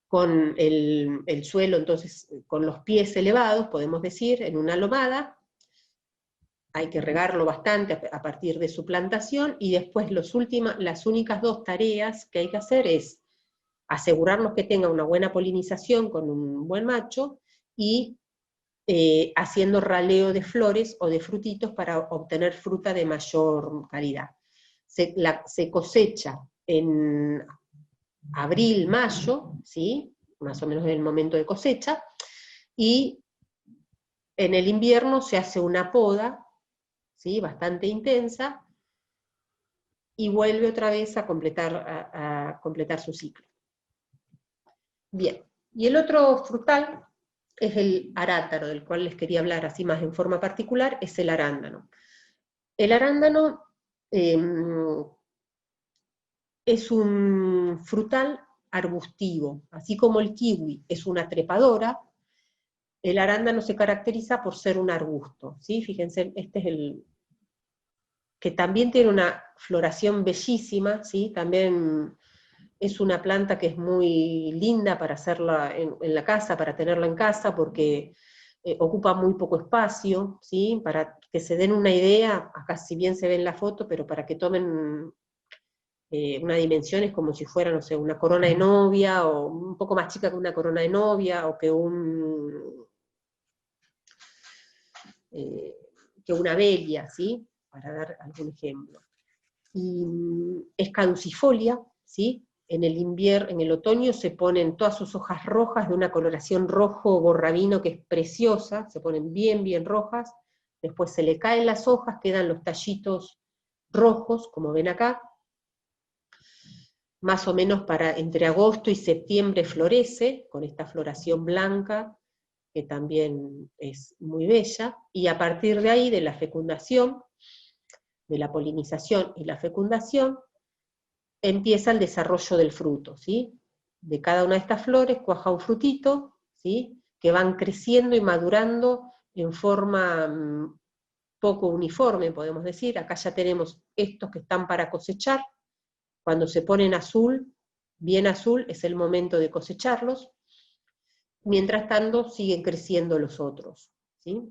Con el suelo, entonces, con los pies elevados, podemos decir, en una lomada. Hay que regarlo bastante a partir de su plantación, y después las únicas 2 tareas que hay que hacer es asegurarnos que tenga una buena polinización con un buen macho, y haciendo raleo de flores o de frutitos para obtener fruta de mayor calidad. Se cosecha en abril, mayo, ¿sí? Más o menos en el momento de cosecha, y en el invierno se hace una poda, ¿sí? Bastante intensa, y vuelve otra vez a completar su ciclo. Bien, y el otro frutal es el arándano, del cual les quería hablar así más en forma particular, es el arándano. El arándano es un frutal arbustivo, así como el kiwi es una trepadora, el arándano se caracteriza por ser un arbusto, ¿sí? Fíjense, este es que también tiene una floración bellísima, ¿sí? También es una planta que es muy linda para hacerla en la casa, para tenerla en casa, porque ocupa muy poco espacio, ¿sí? Para que se den una idea, acá si bien se ve en la foto, pero para que tomen una dimensión, es como si fuera, no sé, una corona de novia, o un poco más chica que una corona de novia, o que una belia, ¿sí? Para dar algún ejemplo. Y es caducifolia, ¿sí? En el otoño se ponen todas sus hojas rojas, de una coloración rojo borrabino que es preciosa, se ponen bien, bien rojas, después se le caen las hojas, quedan los tallitos rojos, como ven acá, más o menos entre agosto y septiembre florece, con esta floración blanca, que también es muy bella, y a partir de ahí, de la fecundación, de la polinización y la fecundación, empieza el desarrollo del fruto, ¿sí? De cada una de estas flores cuaja un frutito, ¿sí? Que van creciendo y madurando en forma poco uniforme, podemos decir. Acá ya tenemos estos que están para cosechar. Cuando se ponen azul, bien azul, es el momento de cosecharlos. Mientras tanto, siguen creciendo los otros, ¿sí?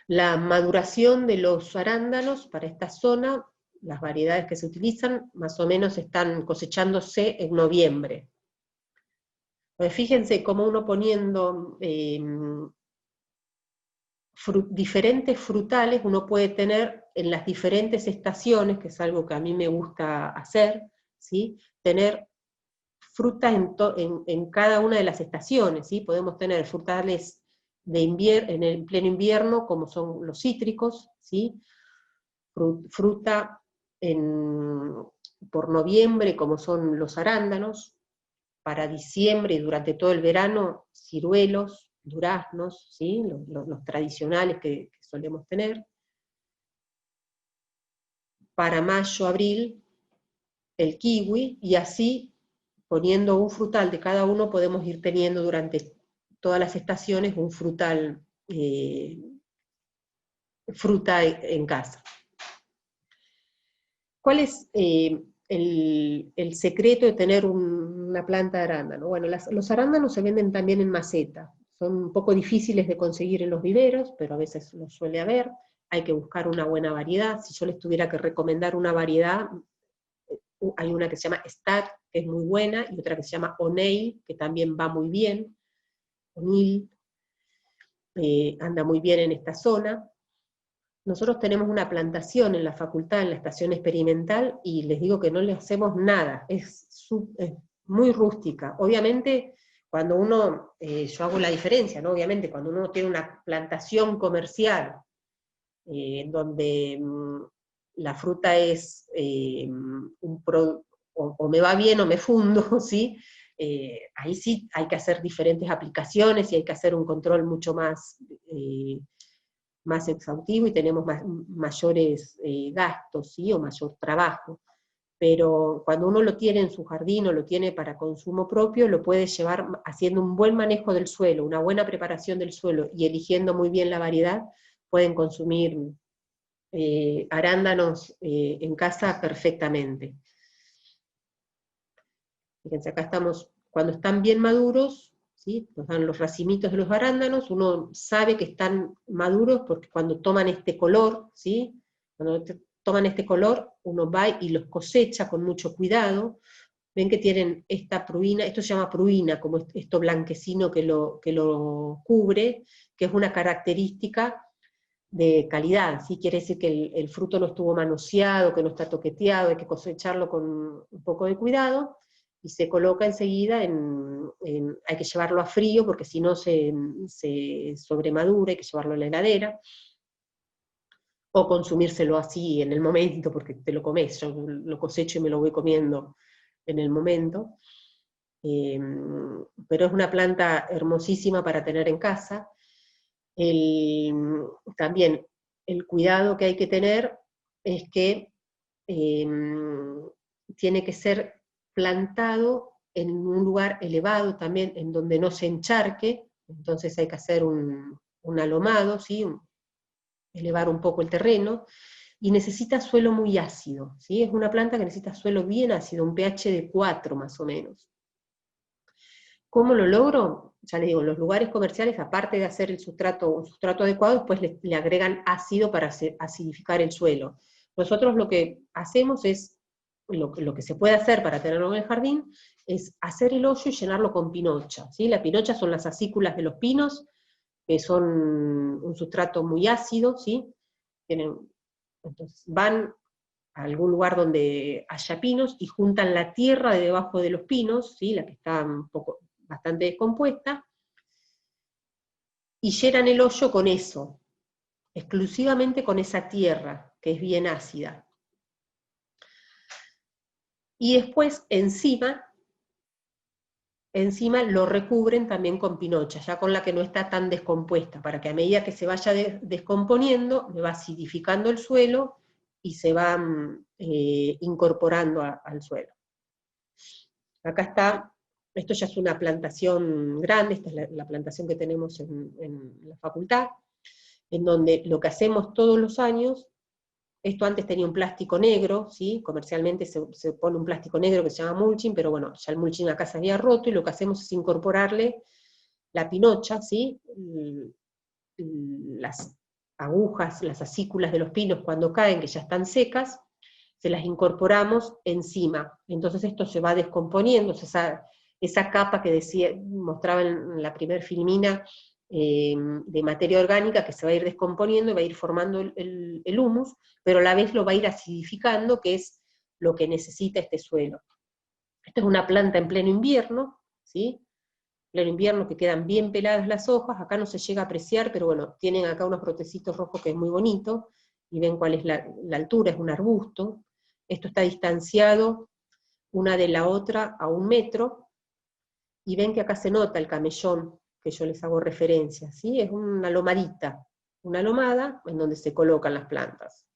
La maduración de los arándanos para esta zona, las variedades que se utilizan, más o menos están cosechándose en noviembre. Pues fíjense cómo uno poniendo diferentes frutales, uno puede tener en las diferentes estaciones, que es algo que a mí me gusta hacer, ¿sí? Tener frutas en cada una de las estaciones, ¿sí? Podemos tener frutales de en el pleno invierno, como son los cítricos, ¿sí? Fruta por noviembre, como son los arándanos, para diciembre y durante todo el verano, ciruelos, duraznos, ¿sí? Los tradicionales que solemos tener. Para mayo, abril, el kiwi, y así, poniendo un frutal de cada uno, podemos ir teniendo durante todas las estaciones un frutal, fruta en casa. ¿Cuál es el secreto de tener una planta de arándano? Bueno, los arándanos se venden también en maceta. Son un poco difíciles de conseguir en los viveros, pero a veces los suele haber. Hay que buscar una buena variedad. Si yo les tuviera que recomendar una variedad, hay una que se llama Stag, que es muy buena, y otra que se llama O'Neill, que también va muy bien. O'Neill anda muy bien en esta zona. Nosotros tenemos una plantación en la facultad, en la estación experimental, y les digo que no le hacemos nada, es muy rústica. Obviamente, cuando uno, yo hago la diferencia, ¿no? Obviamente, cuando uno tiene una plantación comercial, donde la fruta es o me va bien o me fundo, ¿sí? Ahí sí hay que hacer diferentes aplicaciones y hay que hacer un control mucho más exhaustivo y tenemos mayores gastos, ¿sí? O mayor trabajo. Pero cuando uno lo tiene en su jardín o lo tiene para consumo propio, lo puede llevar haciendo un buen manejo del suelo, una buena preparación del suelo y eligiendo muy bien la variedad, pueden consumir arándanos en casa perfectamente. Fíjense, acá estamos, cuando están bien maduros, ¿sí? Nos dan los racimitos de los arándanos, uno sabe que están maduros porque cuando toman este color, ¿sí? Cuando toman este color, uno va y los cosecha con mucho cuidado. Ven que tienen esta pruina, esto se llama pruina, como esto blanquecino que lo cubre, que es una característica de calidad, ¿sí? Quiere decir que el fruto no estuvo manoseado, que no está toqueteado, hay que cosecharlo con un poco de cuidado, y se coloca enseguida hay que llevarlo a frío, porque si no se sobremadura, hay que llevarlo a la heladera, o consumírselo así en el momento, porque te lo comes, yo lo cosecho y me lo voy comiendo en el momento. Pero es una planta hermosísima para tener en casa. También el cuidado que hay que tener es que tiene que ser plantado en un lugar elevado también, en donde no se encharque, entonces hay que hacer un alomado, ¿sí? Elevar un poco el terreno, y necesita suelo muy ácido, ¿sí? Es una planta que necesita suelo bien ácido, un pH de 4 más o menos. ¿Cómo lo logro? Ya les digo, en los lugares comerciales, aparte de hacer un sustrato adecuado, después le agregan ácido para acidificar el suelo. Nosotros lo que hacemos es, lo que se puede hacer para tenerlo en el jardín, es hacer el hoyo y llenarlo con pinocha, ¿sí? La pinocha son las acículas de los pinos, que son un sustrato muy ácido, ¿sí? Entonces van a algún lugar donde haya pinos y juntan la tierra de debajo de los pinos, ¿sí? La que está bastante descompuesta, y llenan el hoyo con eso, exclusivamente con esa tierra, que es bien ácida. Y después, encima, encima lo recubren también con pinocha, ya con la que no está tan descompuesta, para que a medida que se vaya descomponiendo, me va acidificando el suelo y se va incorporando al suelo. Acá está, esto ya es una plantación grande, esta es la plantación que tenemos en la facultad, en donde lo que hacemos todos los años, esto antes tenía un plástico negro, ¿sí? Comercialmente se pone un plástico negro que se llama mulching, pero bueno, ya el mulching acá se había roto, y lo que hacemos es incorporarle la pinocha, ¿sí? Las agujas, las acículas de los pinos cuando caen, que ya están secas, se las incorporamos encima. Entonces esto se va descomponiendo, esa capa que mostraba en la primer filmina, de materia orgánica, que se va a ir descomponiendo y va a ir formando el humus, pero a la vez lo va a ir acidificando, que es lo que necesita este suelo. Esta es una planta en pleno invierno, ¿sí? Pleno invierno, que quedan bien peladas las hojas, acá no se llega a apreciar, pero bueno, tienen acá unos brotecitos rojos que es muy bonito, y ven cuál es la altura, es un arbusto. Esto está distanciado una de la otra a 1 metro, y ven que acá se nota el camellón, que yo les hago referencia, ¿sí? Es una lomadita, una lomada en donde se colocan las plantas.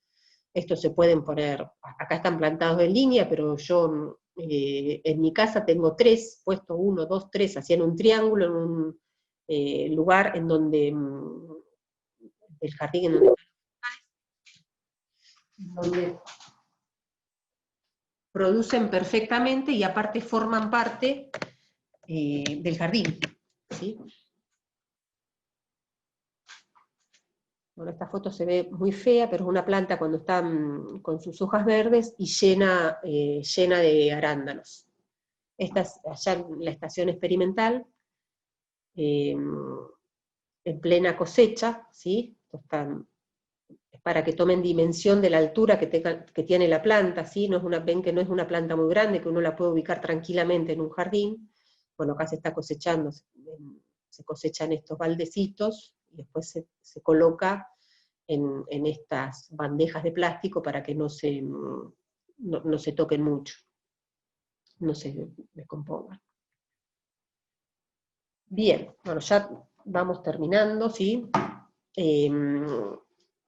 Estos se pueden poner, acá están plantados en línea, pero yo en mi casa tengo 3, puesto 1, 2, 3, hacían un triángulo en un lugar en donde, el jardín en donde producen perfectamente y aparte forman parte del jardín, ¿sí? Bueno, esta foto se ve muy fea, pero es una planta cuando está con sus hojas verdes y llena de arándanos. Esta es allá en la estación experimental, en plena cosecha, ¿sí? Es para que tomen dimensión de la altura que tiene la planta, ¿sí? Ven que no es una planta muy grande, que uno la puede ubicar tranquilamente en un jardín. Bueno, acá se está cosechando, se cosechan estos baldecitos, y después se coloca en estas bandejas de plástico para que no se toquen mucho, no se descompongan. Bien, bueno, ya vamos terminando, ¿sí?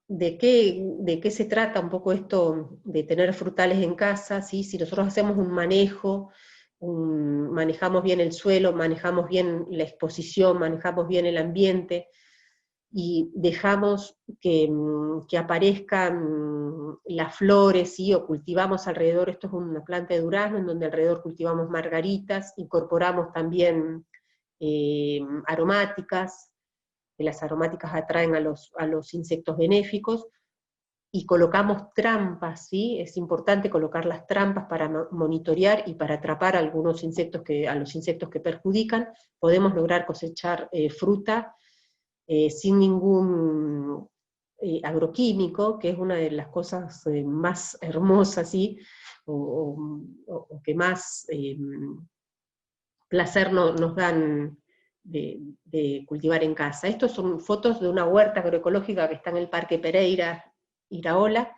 ¿De qué se trata un poco esto de tener frutales en casa? ¿Sí? Si nosotros hacemos un manejo, manejamos bien el suelo, manejamos bien la exposición, manejamos bien el ambiente, y dejamos que aparezcan las flores, ¿sí? O cultivamos alrededor, esto es una planta de durazno, en donde alrededor cultivamos margaritas, incorporamos también aromáticas, que las aromáticas atraen a los insectos benéficos, y colocamos trampas, ¿sí? Es importante colocar las trampas para monitorear y para atrapar a los insectos que perjudican. Podemos lograr cosechar fruta sin ningún agroquímico, que es una de las cosas más hermosas, ¿sí? o que más placer nos dan de cultivar en casa. Estos son fotos de una huerta agroecológica que está en el Parque Pereira, Iraola,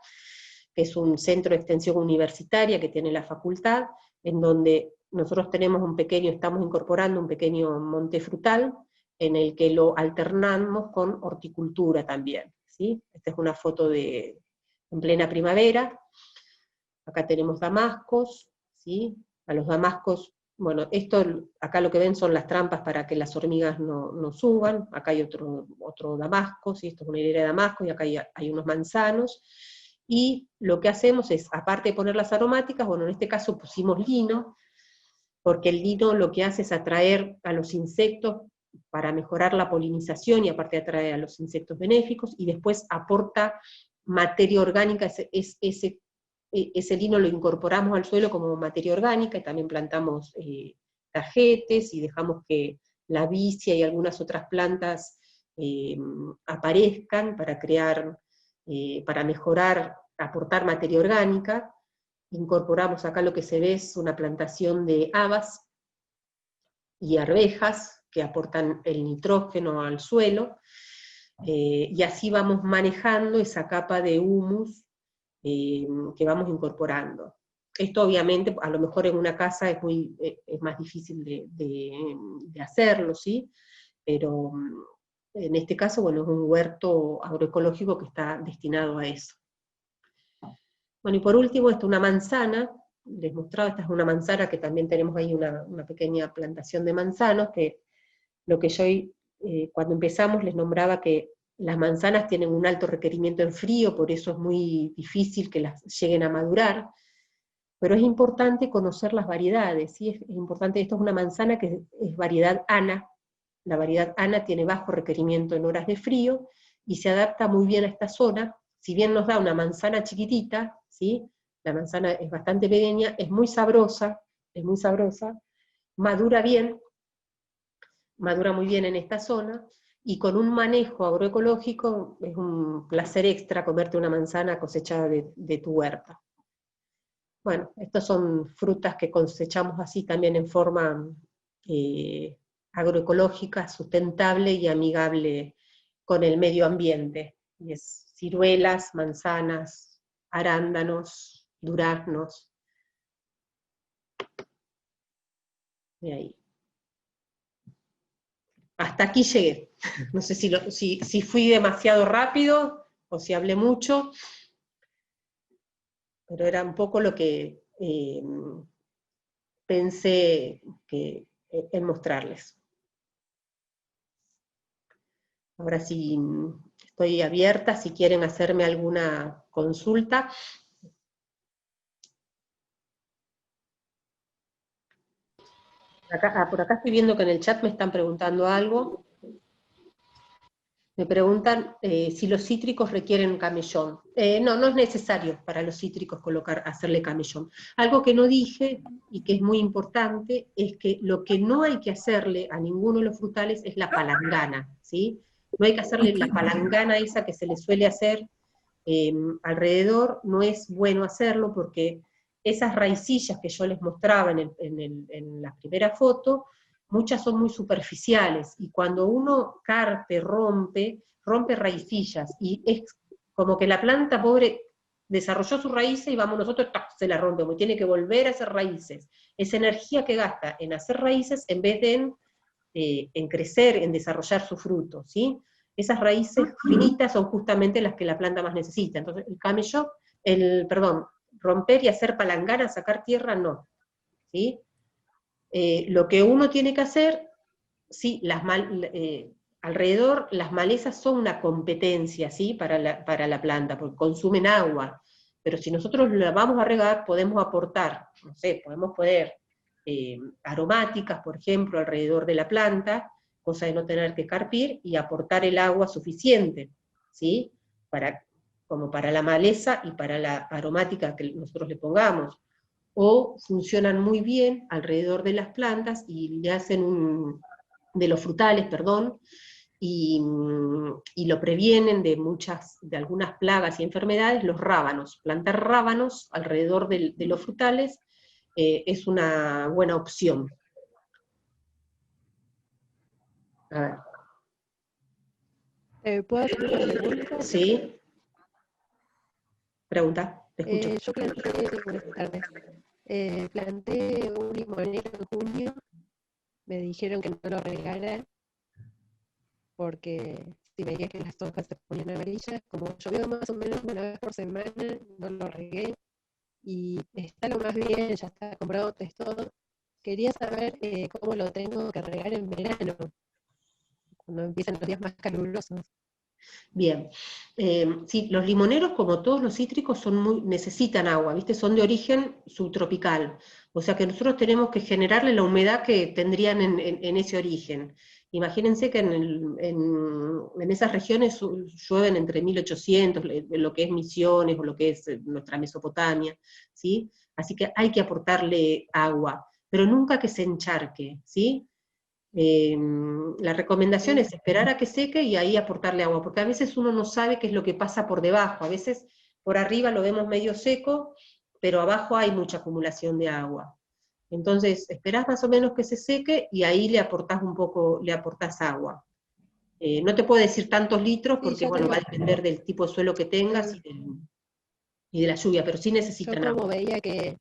que es un centro de extensión universitaria que tiene la facultad, en donde nosotros estamos incorporando un pequeño monte frutal, en el que lo alternamos con horticultura también, ¿sí? Esta es una foto en plena primavera. Acá tenemos damascos, ¿sí? A los damascos, bueno, acá lo que ven son las trampas para que las hormigas no suban. Acá hay otro damasco, ¿sí? Esto es una hilera de damasco, y acá hay unos manzanos. Y lo que hacemos es, aparte de poner las aromáticas, bueno, en este caso pusimos lino, porque el lino lo que hace es atraer a los insectos para mejorar la polinización, y aparte atrae a los insectos benéficos, y después aporta materia orgánica. Ese lino lo incorporamos al suelo como materia orgánica, y también plantamos tajetes, y dejamos que la vicia y algunas otras plantas aparezcan para para mejorar, aportar materia orgánica. Incorporamos acá, lo que se ve es una plantación de habas y arvejas que aportan el nitrógeno al suelo, y así vamos manejando esa capa de humus que vamos incorporando. esto obviamente, a lo mejor en una casa es más difícil de hacerlo, ¿sí? Pero en este caso, bueno, es un huerto agroecológico que está destinado a eso. Bueno, y por último, esta es una manzana, les mostraba, esta es una manzana que también tenemos ahí una pequeña plantación de manzanos, que lo que yo cuando empezamos les nombraba que las manzanas tienen un alto requerimiento en frío, por eso es muy difícil que las lleguen a madurar, pero es importante conocer las variedades, ¿sí? Es importante, esto es una manzana que es variedad Ana, la variedad Ana tiene bajo requerimiento en horas de frío, y se adapta muy bien a esta zona, si bien nos da una manzana chiquitita, ¿sí? La manzana es bastante pequeña, es muy sabrosa, madura muy bien en esta zona, y con un manejo agroecológico es un placer extra comerte una manzana cosechada de tu huerta. Bueno, estas son frutas que cosechamos así también en forma agroecológica, sustentable y amigable con el medio ambiente. Y es ciruelas, manzanas, arándanos, duraznos. De ahí. Hasta aquí llegué. No sé si fui demasiado rápido o si hablé mucho, pero era un poco lo que pensé en mostrarles. Ahora sí, estoy abierta si quieren hacerme alguna consulta. Por acá estoy viendo que en el chat me están preguntando algo. Me preguntan si los cítricos requieren camellón. No, no es necesario para los cítricos hacerle camellón. Algo que no dije, y que es muy importante, es que lo que no hay que hacerle a ninguno de los frutales es la palangana, ¿sí? No hay que hacerle la palangana esa que se le suele hacer alrededor, no es bueno hacerlo porque esas raicillas que yo les mostraba en la primera foto, muchas son muy superficiales, y cuando uno carpe, rompe raicillas, y es como que la planta pobre desarrolló su raíz y vamos nosotros, ¡tac!, se la rompemos, y tiene que volver a hacer raíces. Esa energía que gasta en hacer raíces en vez de en crecer, en desarrollar su fruto, ¿sí? Esas raíces finitas son justamente las que la planta más necesita. Entonces, romper y hacer palangana, sacar tierra, no, ¿sí? Lo que uno tiene que hacer, sí, alrededor las malezas son una competencia, ¿sí?, para la planta, porque consumen agua, pero si nosotros la vamos a regar, podemos aportar, no sé, podemos poner aromáticas, por ejemplo, alrededor de la planta, cosa de no tener que escarpir, y aportar el agua suficiente, ¿sí?, como para la maleza y para la aromática que nosotros le pongamos. O funcionan muy bien alrededor de las plantas y le hacen de los frutales, perdón, y lo previenen de algunas plagas y enfermedades, los rábanos. Plantar rábanos alrededor de los frutales es una buena opción. A ver. ¿Puedo hacer una pregunta? Sí. Pregunta, te escucho. Yo buenas tardes. Planté un limonero en junio, me dijeron que no lo regara, porque si veía que las hojas se ponían amarillas, como llovió más o menos una vez por semana, no lo regué, y está lo más bien, ya está con brotes, todo. Quería saber cómo lo tengo que regar en verano, cuando empiezan los días más calurosos. Bien, sí, los limoneros, como todos los cítricos, necesitan agua, ¿viste? Son de origen subtropical, o sea que nosotros tenemos que generarle la humedad que tendrían en ese origen. Imagínense que en esas regiones llueven entre 1800, lo que es Misiones o lo que es nuestra Mesopotamia, ¿sí? Así que hay que aportarle agua, pero nunca que se encharque, ¿sí? La recomendación es esperar a que seque y ahí aportarle agua, porque a veces uno no sabe qué es lo que pasa por debajo, a veces por arriba lo vemos medio seco, pero abajo hay mucha acumulación de agua. Entonces, esperás más o menos que se seque y ahí le aportás agua. No te puedo decir tantos litros porque, bueno, va a depender del tipo de suelo que tengas y de la lluvia, pero sí necesitan agua. Yo como veía que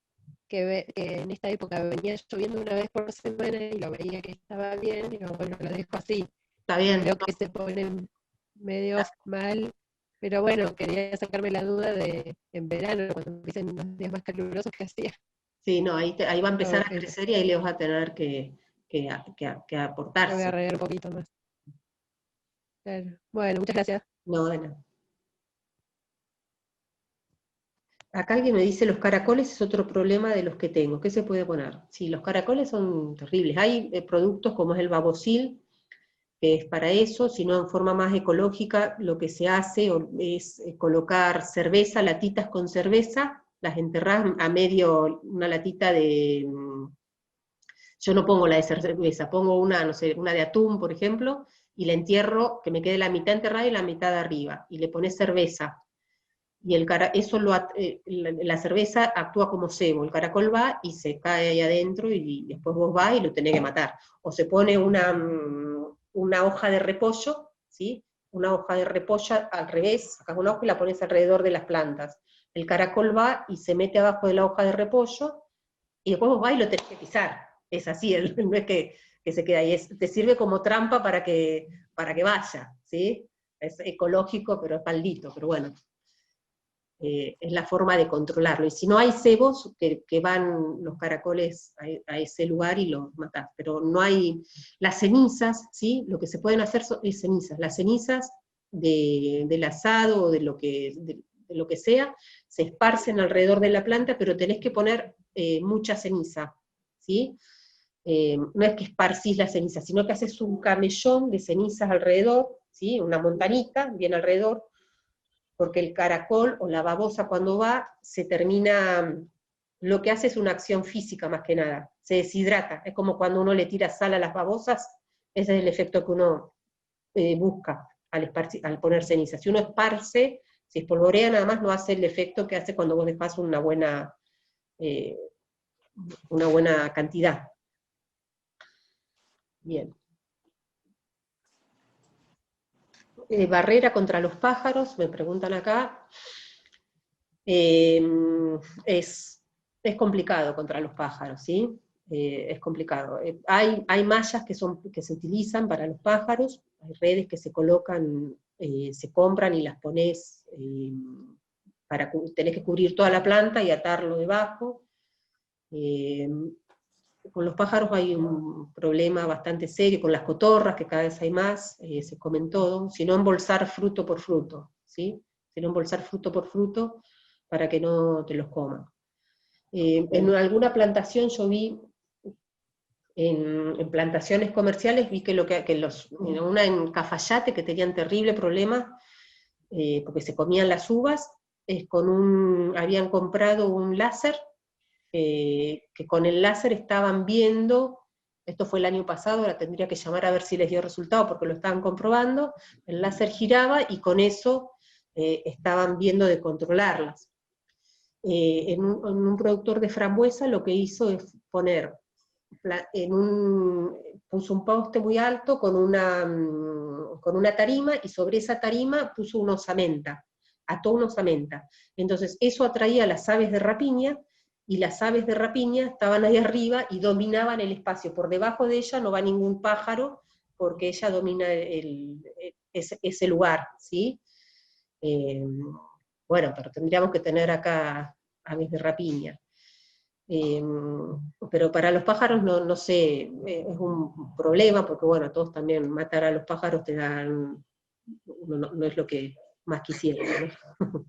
que en esta época venía lloviendo una vez por semana y lo veía que estaba bien, digo, bueno, lo dejo así. Está bien. Creo que se ponen medio mal, pero bueno, quería sacarme la duda de en verano, cuando empiecen los días más calurosos, ¿qué hacía? Sí, no, ahí va a empezar a crecer y ahí le vas a tener que aportarse. Lo voy a regar un poquito más. Claro. Bueno, muchas gracias. No, de nada. Acá alguien me dice, los caracoles es otro problema de los que tengo. ¿Qué se puede poner? Sí, los caracoles son terribles. Hay productos como es el babosil, que es para eso, sino en forma más ecológica, lo que se hace es colocar cerveza, latitas con cerveza, las enterrás a medio, una latita de... Yo no pongo la de cerveza, pongo una, no sé, una de atún, por ejemplo, y la entierro, que me quede la mitad enterrada y la mitad de arriba, y le pones cerveza. Y la cerveza actúa como cebo, el caracol va y se cae ahí adentro y después vos vas y lo tenés que matar. O se pone una hoja de repollo, ¿sí? Una hoja de repollo al revés, sacas una hoja y la pones alrededor de las plantas. El caracol va y se mete abajo de la hoja de repollo y después vos vas y lo tenés que pisar. Es así, no es que se queda ahí, te sirve como trampa para que vaya, ¿sí? Es ecológico, pero es maldito, pero bueno. Es la forma de controlarlo. Y si no hay cebos, que van los caracoles a ese lugar y los matás. Pero no hay... Las cenizas, ¿sí? Lo que se pueden hacer es cenizas. Las cenizas del asado o de lo que sea, se esparcen alrededor de la planta, pero tenés que poner mucha ceniza, ¿sí? No es que esparcís la ceniza, sino que haces un camellón de cenizas alrededor, ¿sí? Una montañita bien alrededor, porque el caracol o la babosa cuando va, se termina, lo que hace es una acción física más que nada, se deshidrata, es como cuando uno le tira sal a las babosas, ese es el efecto que uno busca al poner ceniza. Si uno esparce, si espolvorea nada más, no hace el efecto que hace cuando vos dejás una buena cantidad. Bien. Barrera contra los pájaros, me preguntan acá. Es complicado contra los pájaros, ¿sí? Es complicado. Hay mallas que se utilizan para los pájaros, hay redes que se colocan, se compran y las pones, tenés que cubrir toda la planta y atarlo debajo. Con los pájaros hay un problema bastante serio, con las cotorras, que cada vez hay más, se comen todo, sino embolsar fruto por fruto, ¿sí? Sino embolsar fruto por fruto para que no te los coman. En alguna plantación yo vi, en plantaciones comerciales, vi una en Cafayate, que tenían terrible problema, porque se comían las uvas, habían comprado un láser, que con el láser estaban viendo, esto fue el año pasado, ahora tendría que llamar a ver si les dio resultado, porque lo estaban comprobando, el láser giraba y con eso estaban viendo de controlarlas. En un productor de frambuesa lo que hizo es puso un poste muy alto con una tarima, y sobre esa tarima puso una osamenta, ató una osamenta. Entonces eso atraía a las aves de rapiña, y las aves de rapiña estaban ahí arriba y dominaban el espacio. Por debajo de ella no va ningún pájaro, porque ella domina ese lugar, ¿sí? Bueno, pero tendríamos que tener acá aves de rapiña. Pero para los pájaros no sé, es un problema, porque bueno, todos también matar a los pájaros no es lo que más quisieran, ¿no?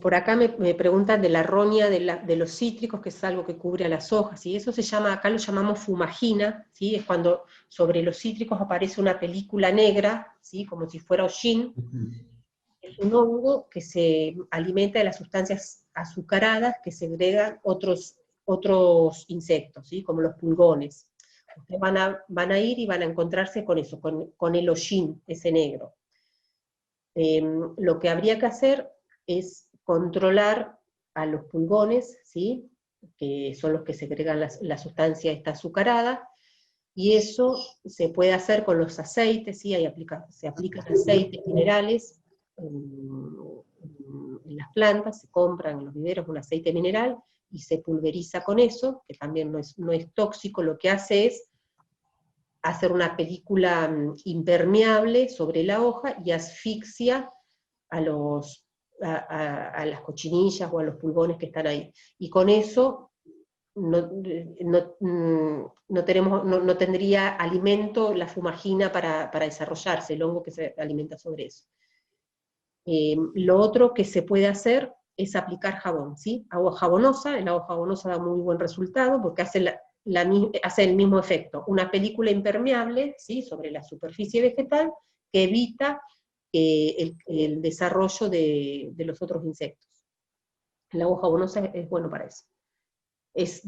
Por acá me preguntan de la roña de los cítricos, que es algo que cubre a las hojas, y eso se llama, acá lo llamamos fumagina, ¿sí? Es cuando sobre los cítricos aparece una película negra, ¿sí? Como si fuera hollín. Es un hongo que se alimenta de las sustancias azucaradas que segregan otros insectos, ¿sí? Como los pulgones. Ustedes van a ir y van a encontrarse con eso, con el hollín, ese negro. Lo que habría que hacer es controlar a los pulgones, ¿sí? Que son los que segregan la sustancia esta azucarada, y eso se puede hacer con los aceites, ¿sí? Se aplican aceites minerales, en las plantas, se compran en los viveros un aceite mineral, y se pulveriza con eso, que también no es tóxico, lo que hace es hacer una película impermeable sobre la hoja y asfixia a las cochinillas o a los pulgones que están ahí. Y con eso no tendría alimento la fumagina para desarrollarse, el hongo que se alimenta sobre eso. Lo otro que se puede hacer es aplicar jabón, ¿sí? Agua jabonosa, el agua jabonosa da muy buen resultado porque hace el mismo efecto, una película impermeable, ¿sí?, sobre la superficie vegetal que evita el desarrollo de los otros insectos. El agua jabonosa es bueno para eso.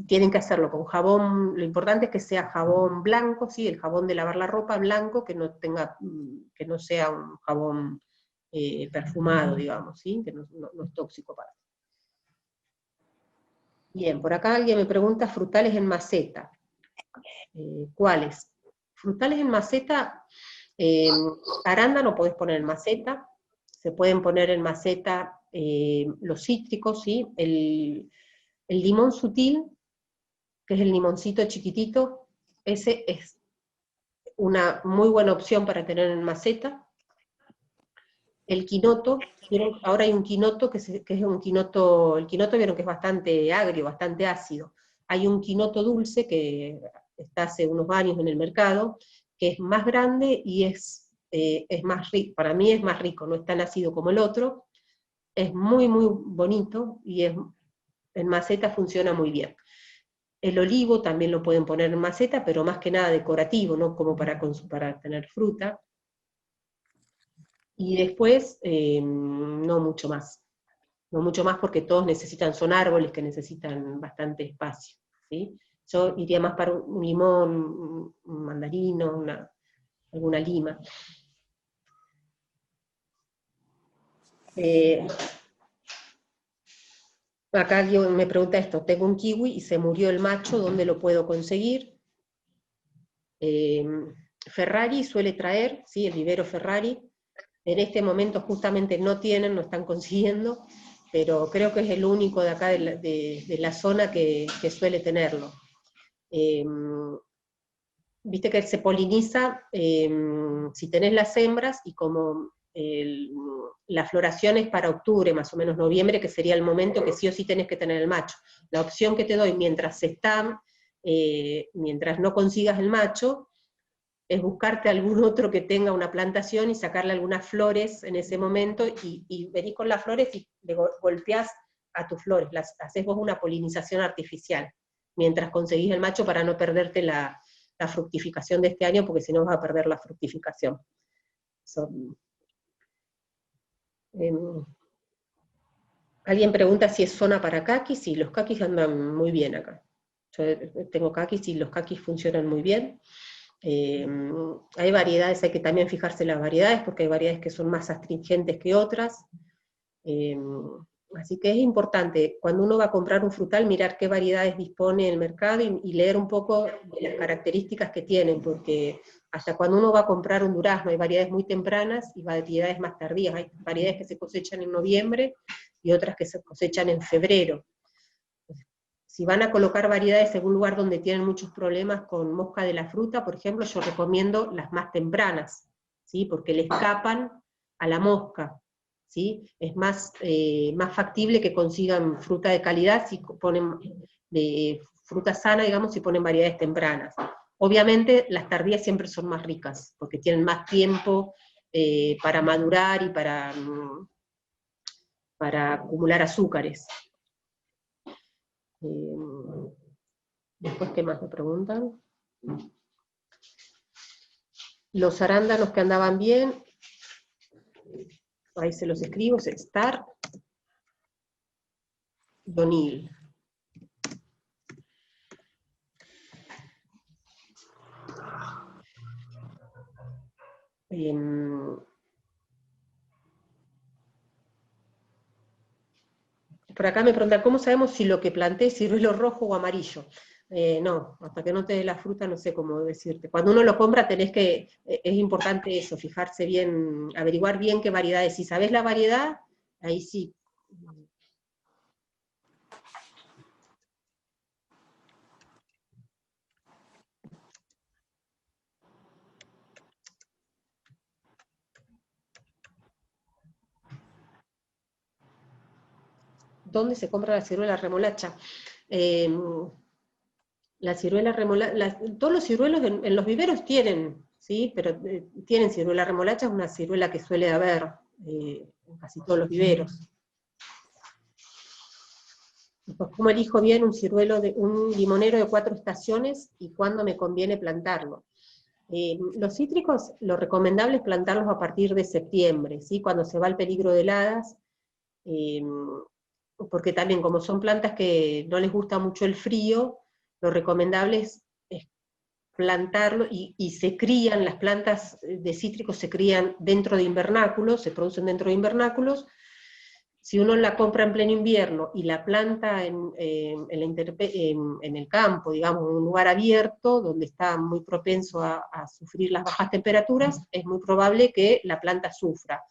Tienen que hacerlo con jabón, lo importante es que sea jabón blanco, ¿sí?, el jabón de lavar la ropa blanco, que no sea un jabón perfumado, digamos, ¿sí?, que no es tóxico para. Bien, por acá alguien me pregunta frutales en maceta. ¿Cuáles? Frutales en maceta, arándano podés poner en maceta, se pueden poner en maceta los cítricos, ¿sí? El limón sutil, que es el limoncito chiquitito, ese es una muy buena opción para tener en maceta. El quinoto, ahora hay un quinoto que es un quinoto, el quinoto vieron que es bastante agrio, bastante ácido. Hay un quinoto dulce que está hace unos años en el mercado, que es más grande y es más rico, para mí es más rico, no es tan ácido como el otro, es muy muy bonito y en maceta funciona muy bien. El olivo también lo pueden poner en maceta, pero más que nada decorativo, no como para tener fruta. Y después, no mucho más. No mucho más porque todos son árboles que necesitan bastante espacio, ¿sí? Yo iría más para un limón, un mandarino, alguna lima. Acá alguien me pregunta esto, tengo un kiwi y se murió el macho, ¿dónde lo puedo conseguir? Ferrari suele traer, ¿sí?, el vivero Ferrari. En este momento justamente no están consiguiendo, pero creo que es el único de acá de la zona que suele tenerlo. Viste que se poliniza, si tenés las hembras, y como la floración es para octubre, más o menos noviembre, que sería el momento que sí o sí tenés que tener el macho. La opción que te doy mientras no consigas el macho, es buscarte algún otro que tenga una plantación y sacarle algunas flores en ese momento, y venís con las flores y le golpeás a tus flores, haces vos una polinización artificial, mientras conseguís el macho para no perderte la fructificación de este año, porque si no vas a perder la fructificación. Alguien pregunta si es zona para caquis, sí, los caquis andan muy bien acá. Yo tengo caquis y los caquis funcionan muy bien. Hay variedades, hay que también fijarse en las variedades, porque hay variedades que son más astringentes que otras. Así que es importante, cuando uno va a comprar un frutal, mirar qué variedades dispone el mercado y leer un poco de las características que tienen, porque hasta cuando uno va a comprar un durazno hay variedades muy tempranas y variedades más tardías. Hay variedades que se cosechan en noviembre y otras que se cosechan en febrero. Si van a colocar variedades en un lugar donde tienen muchos problemas con mosca de la fruta, por ejemplo, yo recomiendo las más tempranas, ¿sí?, porque le escapan a la mosca, ¿sí? Es más factible que consigan fruta de calidad si ponen fruta sana, digamos, si ponen variedades tempranas. Obviamente las tardías siempre son más ricas, porque tienen más tiempo para madurar y para acumular azúcares. Después, ¿qué más me preguntan? Los arándanos que andaban bien, ahí se los escribo, es Star y O'Neill. Por acá me preguntan, ¿cómo sabemos si lo que planté es ciruelo rojo o amarillo? No, hasta que no te dé la fruta no sé cómo decirte. Cuando uno lo compra es importante eso, fijarse bien, averiguar bien qué variedades. Si sabés la variedad, ahí sí. ¿Dónde se compra la ciruela remolacha? La ciruela remolacha, todos los ciruelos en los viveros tienen, ¿sí? Pero tienen ciruela remolacha, es una ciruela que suele haber en casi todos los viveros. Pues, ¿cómo elijo bien un ciruelo, un limonero de 4 estaciones y cuándo me conviene plantarlo? Los cítricos, lo recomendable es plantarlos a partir de septiembre, ¿sí? Cuando se va el peligro de heladas, porque también como son plantas que no les gusta mucho el frío, lo recomendable es plantarlo, y se crían, las plantas de cítricos se crían dentro de invernáculos, se producen dentro de invernáculos. Si uno la compra en pleno invierno y la planta en el campo, digamos, en un lugar abierto, donde está muy propenso a sufrir las bajas temperaturas, es muy probable que la planta sufra.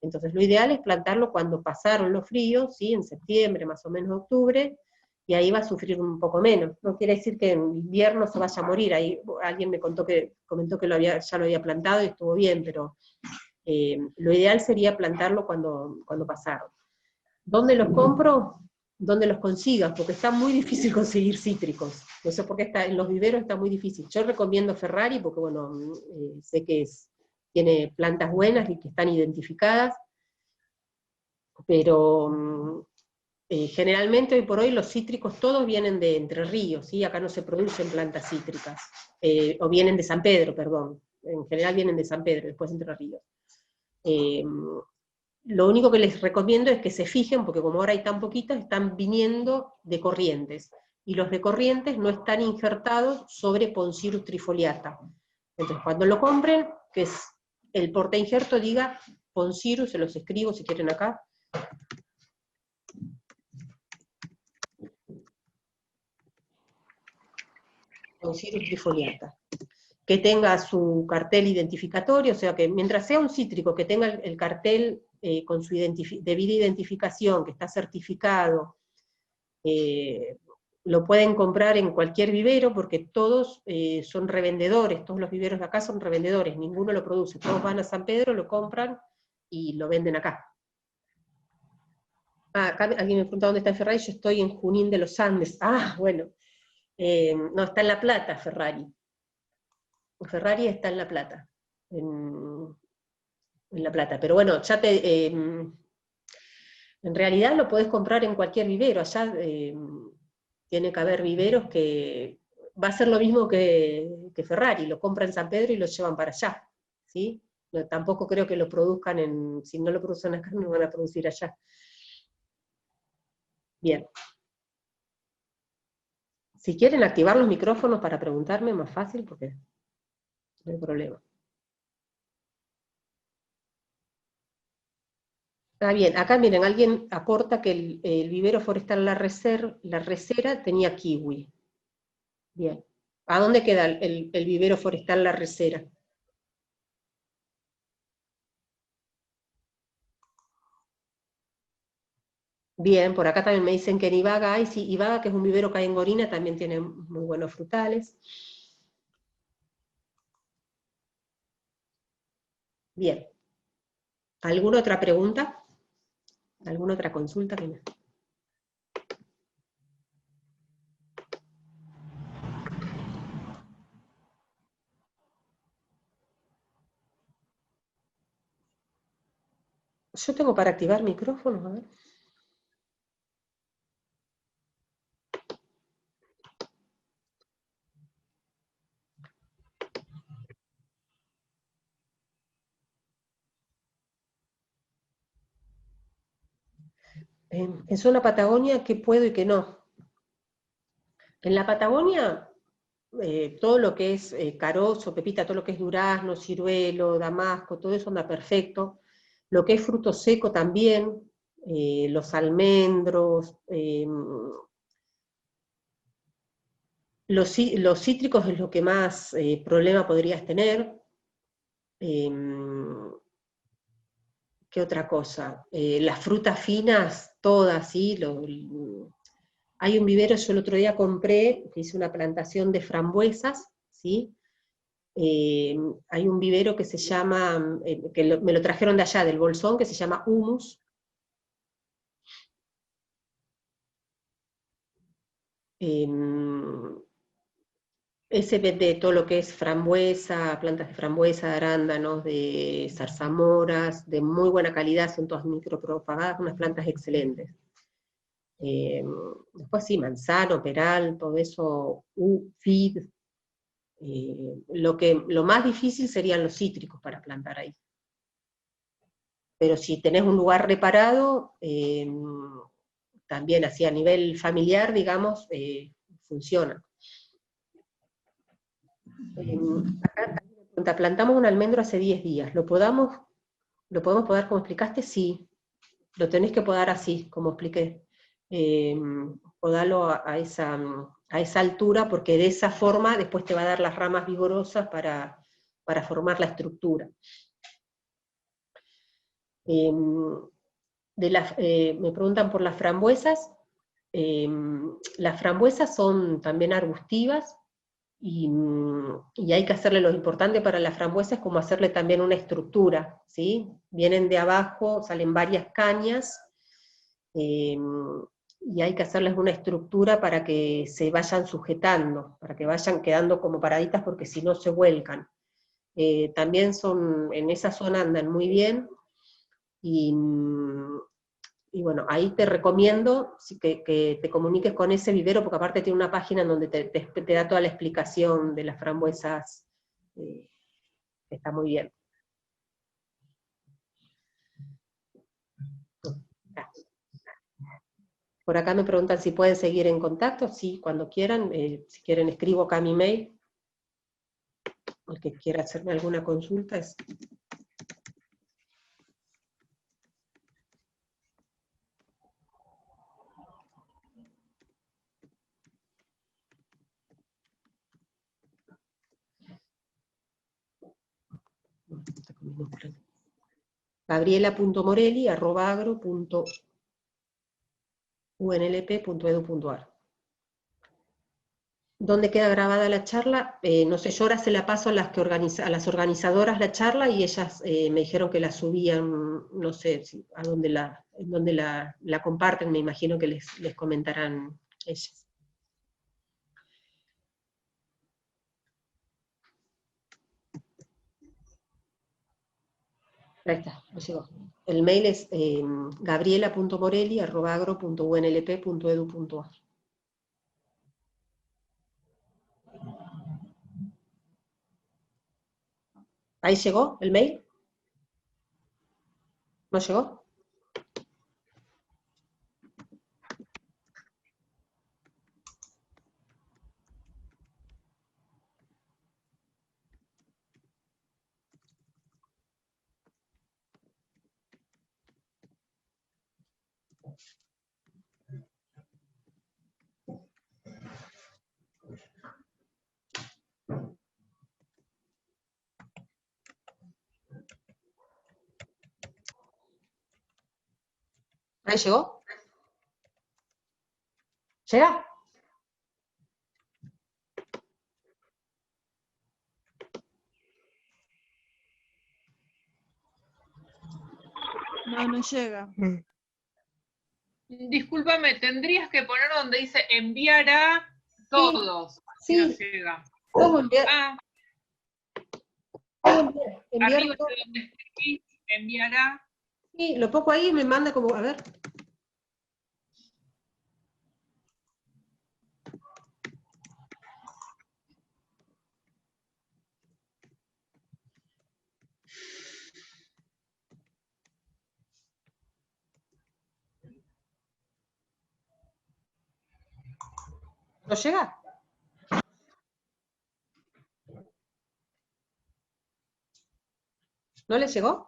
Entonces lo ideal es plantarlo cuando pasaron los fríos, ¿sí? En septiembre, más o menos octubre, y ahí va a sufrir un poco menos. No quiere decir que en invierno se vaya a morir. Ahí alguien me comentó que ya lo había plantado y estuvo bien, pero lo ideal sería plantarlo cuando pasaron. ¿Dónde los compro? ¿Dónde los consigas? Porque está muy difícil conseguir cítricos. No sé por qué en los viveros está muy difícil. Yo recomiendo Ferrari porque, bueno, sé que tiene plantas buenas y que están identificadas, pero generalmente hoy por hoy los cítricos todos vienen de Entre Ríos, ¿sí? Acá no se producen plantas cítricas, o vienen de San Pedro, perdón. En general vienen de San Pedro, después de Entre Ríos. Lo único que les recomiendo es que se fijen, porque como ahora hay tan poquitas, están viniendo de Corrientes, y los de Corrientes no están injertados sobre Poncirus trifoliata. Entonces cuando lo compren, que es el portainjerto diga Poncirus, se los escribo si quieren acá. Poncirus trifoliata. Que tenga su cartel identificatorio, o sea que mientras sea un cítrico que tenga el cartel con su debida identificación, que está certificado, lo pueden comprar en cualquier vivero, porque todos son revendedores, todos los viveros de acá son revendedores, ninguno lo produce, todos van a San Pedro, lo compran y lo venden acá. Acá alguien me pregunta dónde está Ferrari, yo estoy en Junín de los Andes. Bueno, no, está en La Plata Ferrari. Ferrari está en La Plata, en La Plata, pero bueno, en realidad lo podés comprar en cualquier vivero, allá tiene que haber viveros que va a ser lo mismo que Ferrari, lo compran en San Pedro y lo llevan para allá, ¿sí? No, tampoco creo que lo produzcan si no lo producen acá, no lo van a producir allá. Bien. Si quieren activar los micrófonos para preguntarme, más fácil, porque no hay problema. Bien, acá miren, alguien aporta que el vivero forestal La Resera tenía kiwi. Bien. ¿A dónde queda el vivero forestal La Resera? Bien, por acá también me dicen que en Ibaga hay, sí, Ibaga, que es un vivero que hay en Gorina, también tiene muy buenos frutales. Bien. ¿Alguna otra pregunta? ¿Alguna otra consulta? Yo tengo para activar micrófonos, a ver. En zona Patagonia, ¿qué puedo y qué no? En la Patagonia, todo lo que es carozo, pepita, todo lo que es durazno, ciruelo, damasco, todo eso anda perfecto. Lo que es fruto seco también, los almendros, los cítricos es lo que más problema podrías tener. ¿Qué otra cosa? Las frutas finas, todas, ¿sí? Hay un vivero, yo el otro día compré, hice una plantación de frambuesas, ¿sí? Hay un vivero que se llama, me lo trajeron de allá, del Bolsón, que se llama Humus. Ese vende todo lo que es frambuesa, plantas de frambuesa, de arándanos, de zarzamoras, de muy buena calidad, son todas micropropagadas, unas plantas excelentes. Después sí, manzano, peral, todo eso, feed. Lo más difícil serían los cítricos para plantar ahí. Pero si tenés un lugar reparado, también así a nivel familiar, digamos, funciona. Acá plantamos un almendro hace 10 días. ¿Lo podemos podar como explicaste? Sí. Lo tenés que podar así, como expliqué. Podalo a esa altura, porque de esa forma después te va a dar las ramas vigorosas para formar la estructura. Me preguntan por las frambuesas. Las frambuesas son también arbustivas, y hay que hacerle, lo importante para las frambuesas es como hacerle también una estructura, ¿sí? Vienen de abajo, salen varias cañas, y hay que hacerles una estructura para que se vayan sujetando, para que vayan quedando como paraditas, porque si no se vuelcan. También en esa zona andan muy bien, y bueno, ahí te recomiendo que te comuniques con ese vivero, porque aparte tiene una página en donde te da toda la explicación de las frambuesas, está muy bien. Por acá me preguntan si pueden seguir en contacto. Sí, cuando quieran. Si quieren, escribo acá mi mail. El que quiera hacerme alguna consulta es... gabriela.morelli@agro.unlp.edu.ar. ¿Dónde queda grabada la charla? No sé, yo ahora se la paso a las organizadoras la charla, y ellas me dijeron que la subían, no sé a dónde la comparten, me imagino que les comentarán ellas. Ahí está, lo llegó. El mail es gabriela.morelli@agro.unlp.edu.ar. ¿Ahí llegó el mail? ¿No llegó? ¿Ahí llegó? ¿Llega? No, no llega. Discúlpame, tendrías que poner donde dice enviar a todos. Sí. No llega. ¿Cómo enviar? Arriba de donde escribís, enviará. Sí, lo pongo ahí y me manda como, a ver. ¿No llega? ¿No le llegó?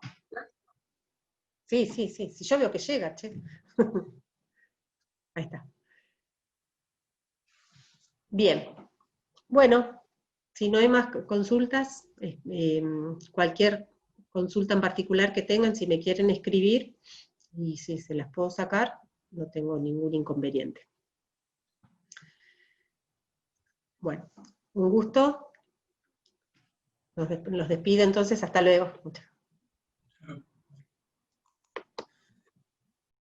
Sí, sí, sí, sí, yo veo que llega, che. Ahí está. Bien. Bueno, si no hay más consultas, cualquier consulta en particular que tengan, si me quieren escribir, y si se las puedo sacar, no tengo ningún inconveniente. Bueno, un gusto. Los despido entonces, hasta luego.